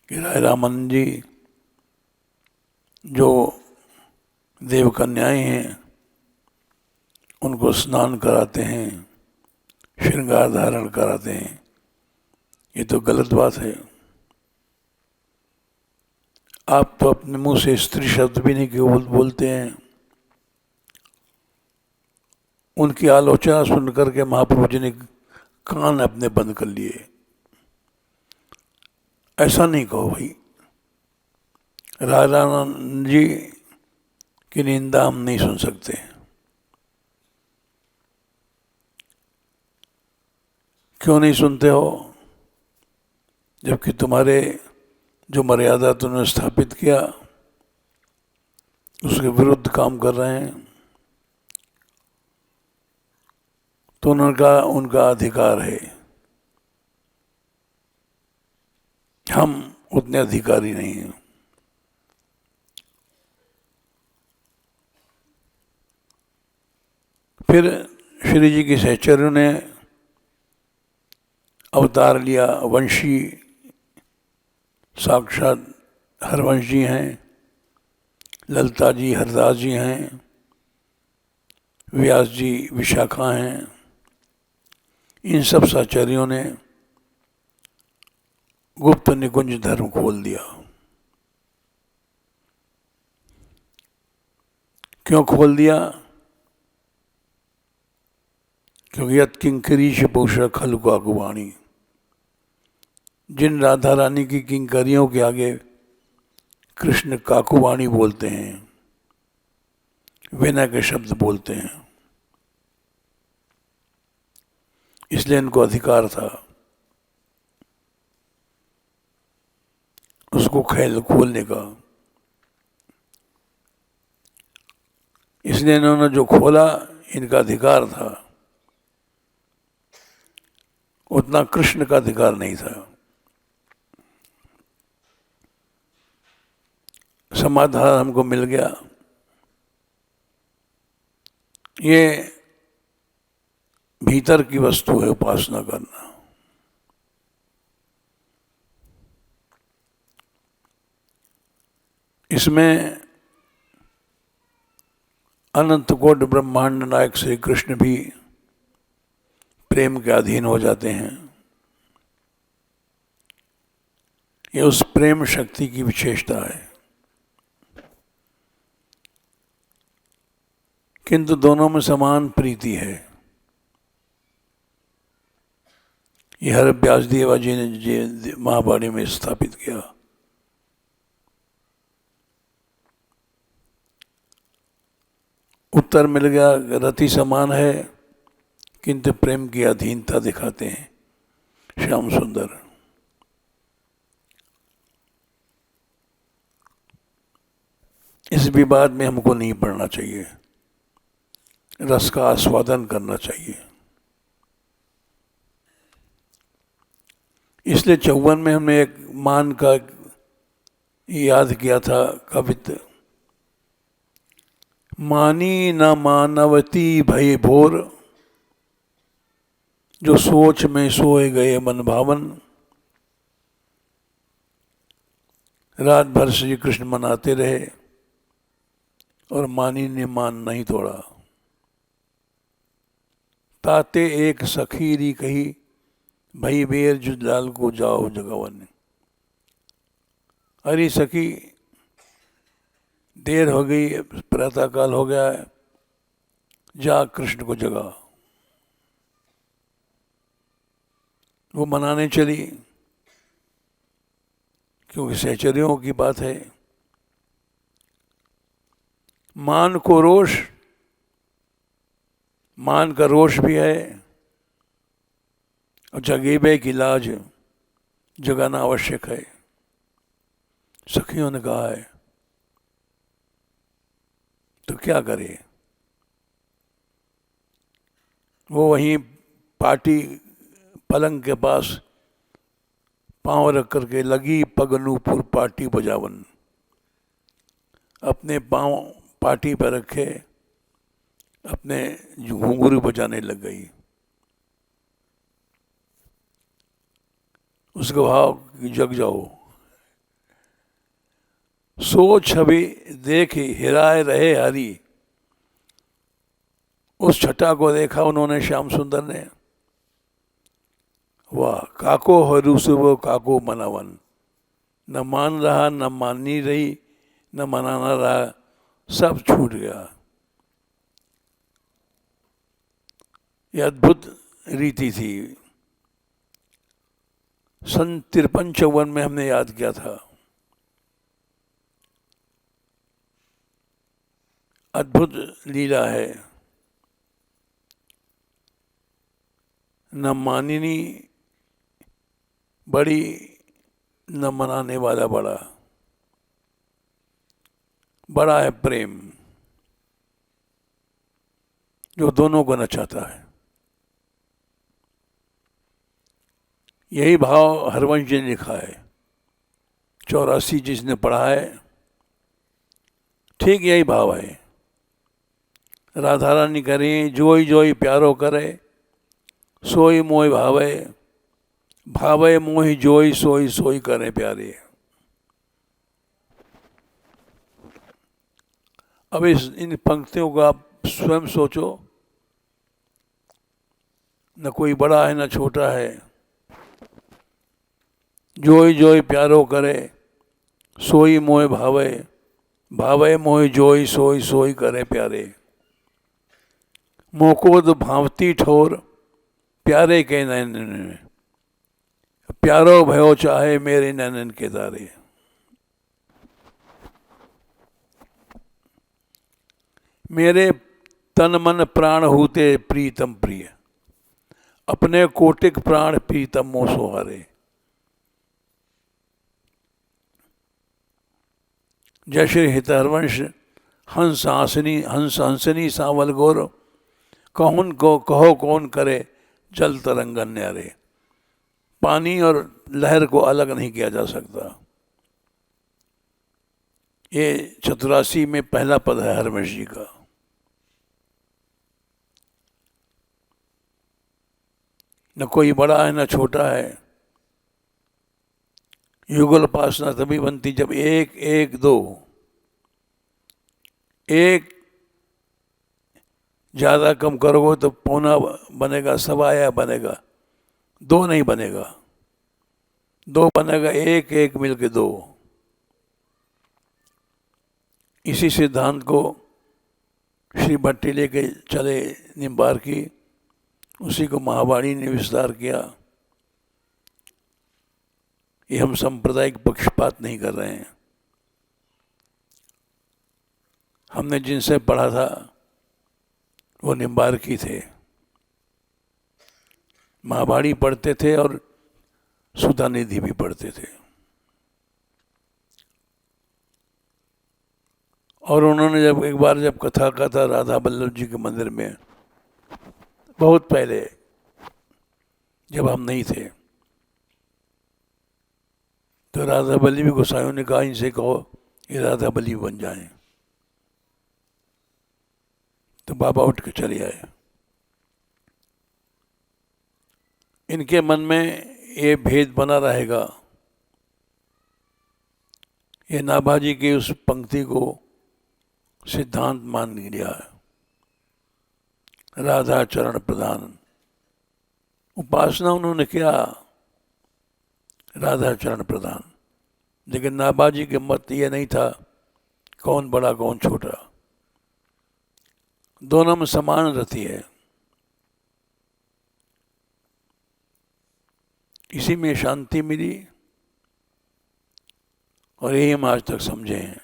कि राय रामानंद जी जो देव कन्याएं हैं उनको स्नान कराते हैं, श्रृंगार धारण कराते हैं, ये तो गलत बात है। आप तो अपने मुंह से स्त्री शब्द भी नहीं केवल बोलते हैं। उनकी आलोचना सुन करके महाप्रभु जी ने कान अपने बंद कर लिए, ऐसा नहीं कहो भाई, राधानंद जी की निंदा हम नहीं सुन सकते। क्यों नहीं सुनते हो? जबकि तुम्हारे जो मर्यादा तुमने स्थापित किया उसके विरुद्ध काम कर रहे हैं, तो उनका अधिकार है। हम उतने अधिकारी नहीं हैं। फिर श्री जी के सहचर्यों ने अवतार लिया। वंशी साक्षात हरवंश जी हैं, ललता जी हरदास जी हैं, व्यास जी विशाखा हैं। इन सब साचार्यों ने गुप्त निकुंज धर्म खोल दिया। क्यों खोल दिया? क्योंकि यत किंकरीश पोषा खल को अगुवाणी, जिन राधा रानी की किंकरियों के आगे कृष्ण काकुवाणी बोलते हैं, विनय के शब्द बोलते हैं, इसलिए इनको अधिकार था उसको खेल खोलने का। इसलिए इन्होंने जो खोला, इनका अधिकार था, उतना कृष्ण का अधिकार नहीं था। समाधान हमको मिल गया। ये भीतर की वस्तु है उपासना करना। इसमें अनंत कोट ब्रह्मांड नायक श्री कृष्ण भी प्रेम के अधीन हो जाते हैं। ये उस प्रेम शक्ति की विशेषता है। किंतु दोनों में समान प्रीति है। ये हर व्यास देवा जी ने महावाणी में स्थापित किया। उत्तर मिल गया, रति समान है किंतु प्रेम की अधीनता दिखाते हैं श्याम सुंदर। इस विवाद में हमको नहीं पड़ना चाहिए, रस का आस्वादन करना चाहिए। इसलिए 54 में हमने एक मान का याद किया था कवित। मानी न मानवती भय भोर, जो सोच में सोए गए मन भावन। रात भर श्री कृष्ण मनाते रहे और मानी ने मान नहीं तोड़ा। ताते एक सखीरी कही, भई बेर जुलाल को जाओ जगवन। अरे सखी, देर हो गई, प्रातः काल हो गया है, जा कृष्ण को जगा। वो मनाने चली, क्योंकि सहचर्यों की बात है। मान को रोष, मान का रोष भी है और जगेबे की लाज जगाना आवश्यक है। सखियों ने कहा है तो क्या करे। वो वहीं पार्टी पलंग के पास पांव रख करके लगी पगनूपुर पार्टी बजावन। अपने पांव पार्टी पर रखे, अपने घुंघरू बजाने लग गई। उसको भाव कि जग जाओ। सो छवि देख हिराए रहे हरि, उस छटा को देखा उन्होंने श्याम सुंदर ने। वाह, काको हरू सुबह काको मनावन। न मान रहा, न माननी रही, न मनाना रहा, सब छूट गया। यह अद्भुत रीति थी। सन 53-54 में हमने याद किया था। अद्भुत लीला है, न मानिनी बड़ी न मनाने वाला बड़ा, बड़ा है प्रेम जो दोनों को नचाता है। यही भाव हरवंश जी ने लिखा है। 84 जिसने पढ़ा है, ठीक यही भाव है। राधा रानी करें जोई जोई प्यारो करे, सोई मोई भावे, भावे मोहि जोई सोई सोई करे प्यारे। अब इन पंक्तियों को आप स्वयं सोचो, न कोई बड़ा है न छोटा है। जोई जोई प्यारो करे, सोई मोहि भावे, भावे मोहि जोई सोई सोई करे प्यारे। मोकोद भावती ठोर, प्यारे के नैनन में, प्यारो भयो चाहे मेरे नैनन के तारे। मेरे तन मन प्राण हूते प्रीतम प्रिय, अपने कोटिक प्राण प्रीतम मोह सोहारे। जय श्री हितहरवंश हंस हंसनी सांवल गोर, कौन को कहो कौन करे जल तरंगन न्यारे। पानी और लहर को अलग नहीं किया जा सकता। ये 84 में पहला पद है हरवंश जी का। न कोई बड़ा है न छोटा है। युगल उपासना तभी बनती जब एक एक दो, एक ज़्यादा कम करोगे तो पौना बनेगा, सवाया बनेगा, दो नहीं बनेगा। दो बनेगा एक एक मिलके दो। इसी सिद्धांत को श्री भट्टी लेके चले निम्बार की, उसी को महावाणी ने विस्तार किया। ये हम सांप्रदायिक पक्षपात नहीं कर रहे हैं। हमने जिनसे पढ़ा था वो निम्बार की थे, महावाणी पढ़ते थे और सुधा निधि भी पढ़ते थे। और उन्होंने जब एक बार जब कथा का था राधा बल्लभ जी के मंदिर में, बहुत पहले जब हम नहीं थे, तो राधा बल्लभ गोसाइयों ने कहा इनसे कहो ये राधा बल्लभ बन जाएं। तो बाबा उठ के चले आए। इनके मन में ये भेद बना रहेगा। ये नाभाजी की उस पंक्ति को सिद्धांत मान लिया है, राधा चरण प्रधान। उपासना उन्होंने किया राधा चरण प्रधान, लेकिन नाभाजी के मत ये नहीं था कौन बड़ा कौन छोटा, दोनों में समान रति है। इसी में शांति मिली और यही हम आज तक समझे हैं।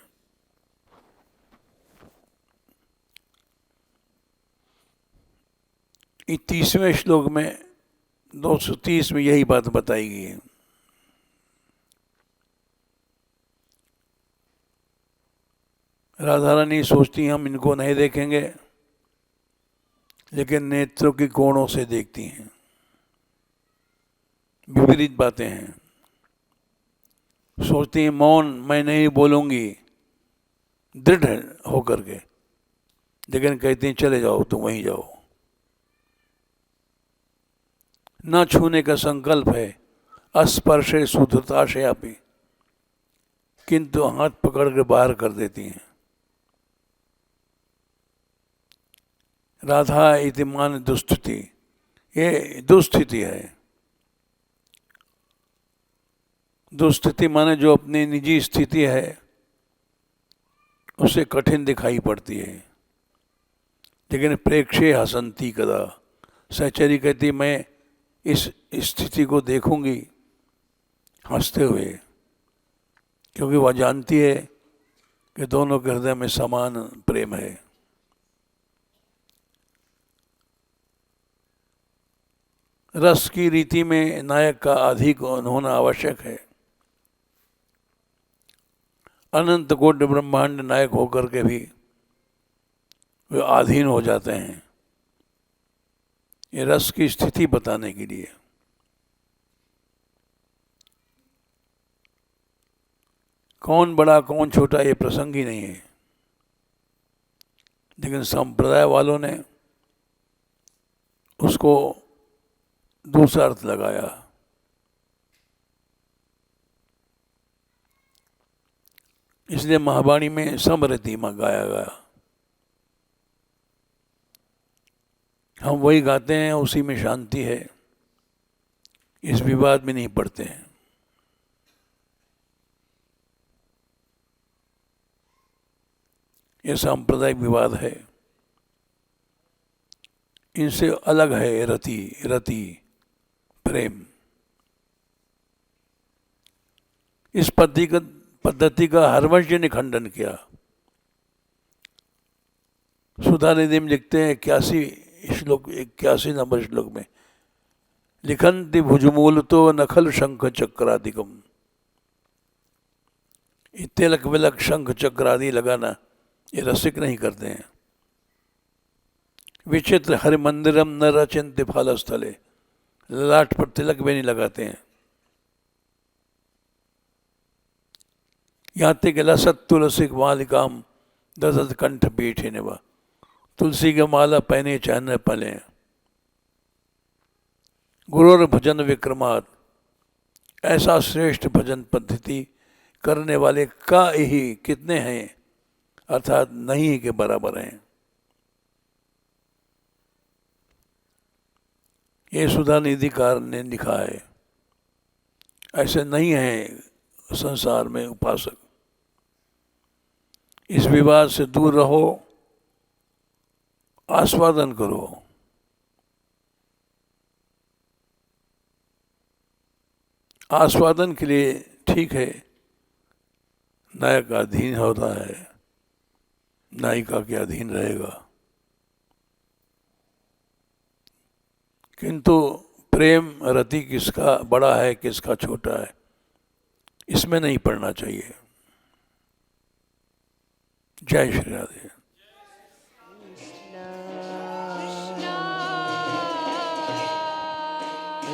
इस 30वें श्लोक में 230 में यही बात बताई गई है। राधा रानी सोचती हम इनको नहीं देखेंगे, लेकिन नेत्रों की कोणों से देखती हैं। विपरीत बातें हैं। सोचती हैं मौन मैं नहीं बोलूंगी, दृढ़ होकर के, लेकिन कहती हैं चले जाओ तुम वहीं जाओ। न छूने का संकल्प है, अस्पर्शे शुद्धताशयापि, किंतु हाथ पकड़ के बाहर कर देती हैं। राधा इति मान दुस्थिति, ये दुस्थिति है। दुस्थिति माने जो अपनी निजी स्थिति है उसे कठिन दिखाई पड़ती है, लेकिन प्रेक्षे हसंती कदा। सहचरी कहती मैं इस स्थिति को देखूंगी हंसते हुए, क्योंकि वह जानती है कि दोनों के हृदय में समान प्रेम है। रस की रीति में नायक का अधिक होना आवश्यक है। अनंत कोटि ब्रह्मांड नायक होकर के भी वे आधीन हो जाते हैं। ये रस की स्थिति बताने के लिए। कौन बड़ा कौन छोटा ये प्रसंग ही नहीं है, लेकिन संप्रदाय वालों ने उसको दूसरा अर्थ लगाया। इसलिए महावाणी में समरति में गाया गया। हम वही गाते हैं, उसी में शांति है, इस विवाद में नहीं पड़ते हैं। यह सांप्रदायिक विवाद है, इनसे अलग है रति प्रेम। इस पद्धति का हरवंश जी ने खंडन किया। सुधा निधि में लिखते हैं 81 नंबर श्लोक में, लिखन्ति भुजमूल तो नखल शंख चक्रादिकम। तिलक विलक शंख चक्र आदि लगाना ये रसिक नहीं करते हैं। विचित्र हरि मंदिरम न रचिन्ति फलस्थले, ललाट पर तिलक भी नहीं लगाते हैं। यहाँ तक लसत तुलसी मालिकाम दशरथ कंठ पीठे निभा, तुलसी की माला पहने चाहने पले। गुरुर भजन विक्रमाद, ऐसा श्रेष्ठ भजन पद्धति करने वाले का ही कितने हैं, अर्थात नहीं के बराबर हैं। ये सुधा निधिकार ने लिखा है। ऐसे नहीं है संसार में उपासक। इस विवाद से दूर रहो, आस्वादन करो। आस्वादन के लिए ठीक है, नायक का अधीन होता है, नायिका के अधीन रहेगा। किंतु प्रेम रति किसका बड़ा है किसका छोटा है, इसमें नहीं पड़ना चाहिए। जय श्री राधे।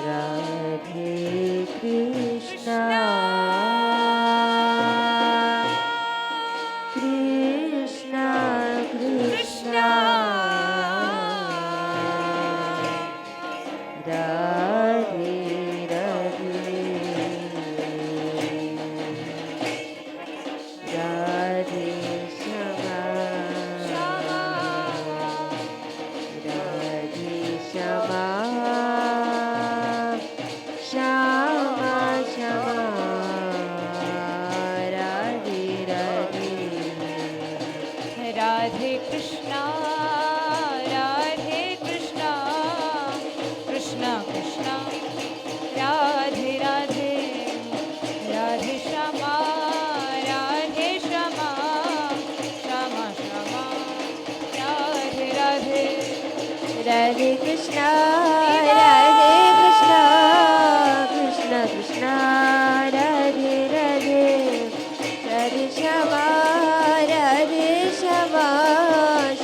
राधे कृष्णा कृष्णा कृष्णा राधे राधे राधे श्यामा राधे श्यामा श्यामा श्यामा राधे राधे राधे कृष्णा कृष्णा कृष्णा राधे राधे राधे श्यामा श्यामा श्यामा श्यामा राधे राधे राधे कृष्णा राधे कृष्णा कृष्णा कृष्णा राधे राधे राधे श्यामा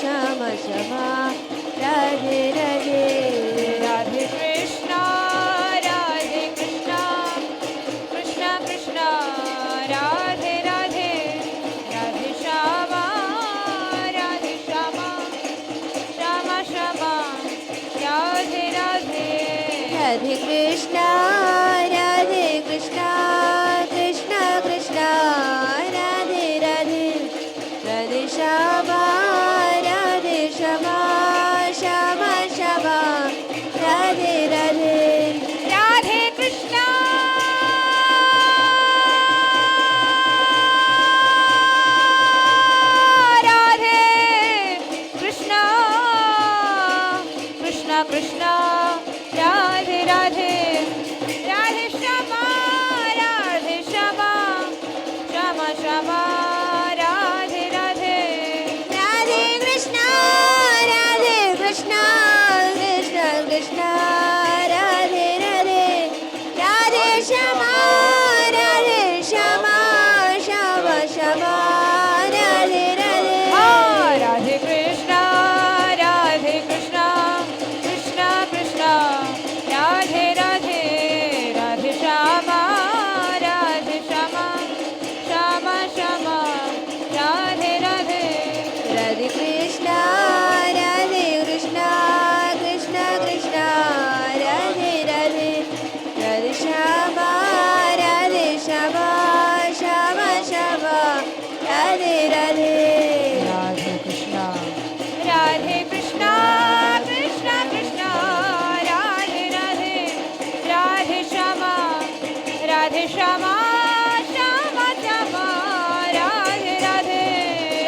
श्यामा श्यामा राधे राधे राधे कृष्णा कृष्णा कृष्णा राधे राधे राधे श्यामा श्यामा श्यामा राधे राधे राधे कृष्णा कृष्णा कृष्णा राधे राधे राधे श्यामा श्यामा श्यामा राधे राधे राधे कृष्णा कृष्णा कृष्णा राधे राधे राधे राधे राधे कृष्णा कृष्णा कृष्णा राधे राधे राधे श्यामा श्यामा श्यामा श्यामा राधे राधे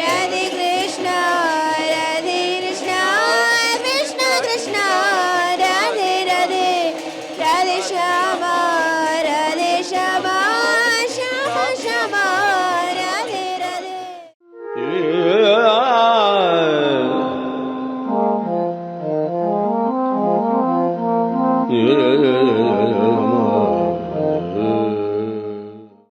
राधे कृष्णा कृष्ण कृष्ण राधे राधे राधे श्यामा श्यामा श्यामा श्यामा राधे राधे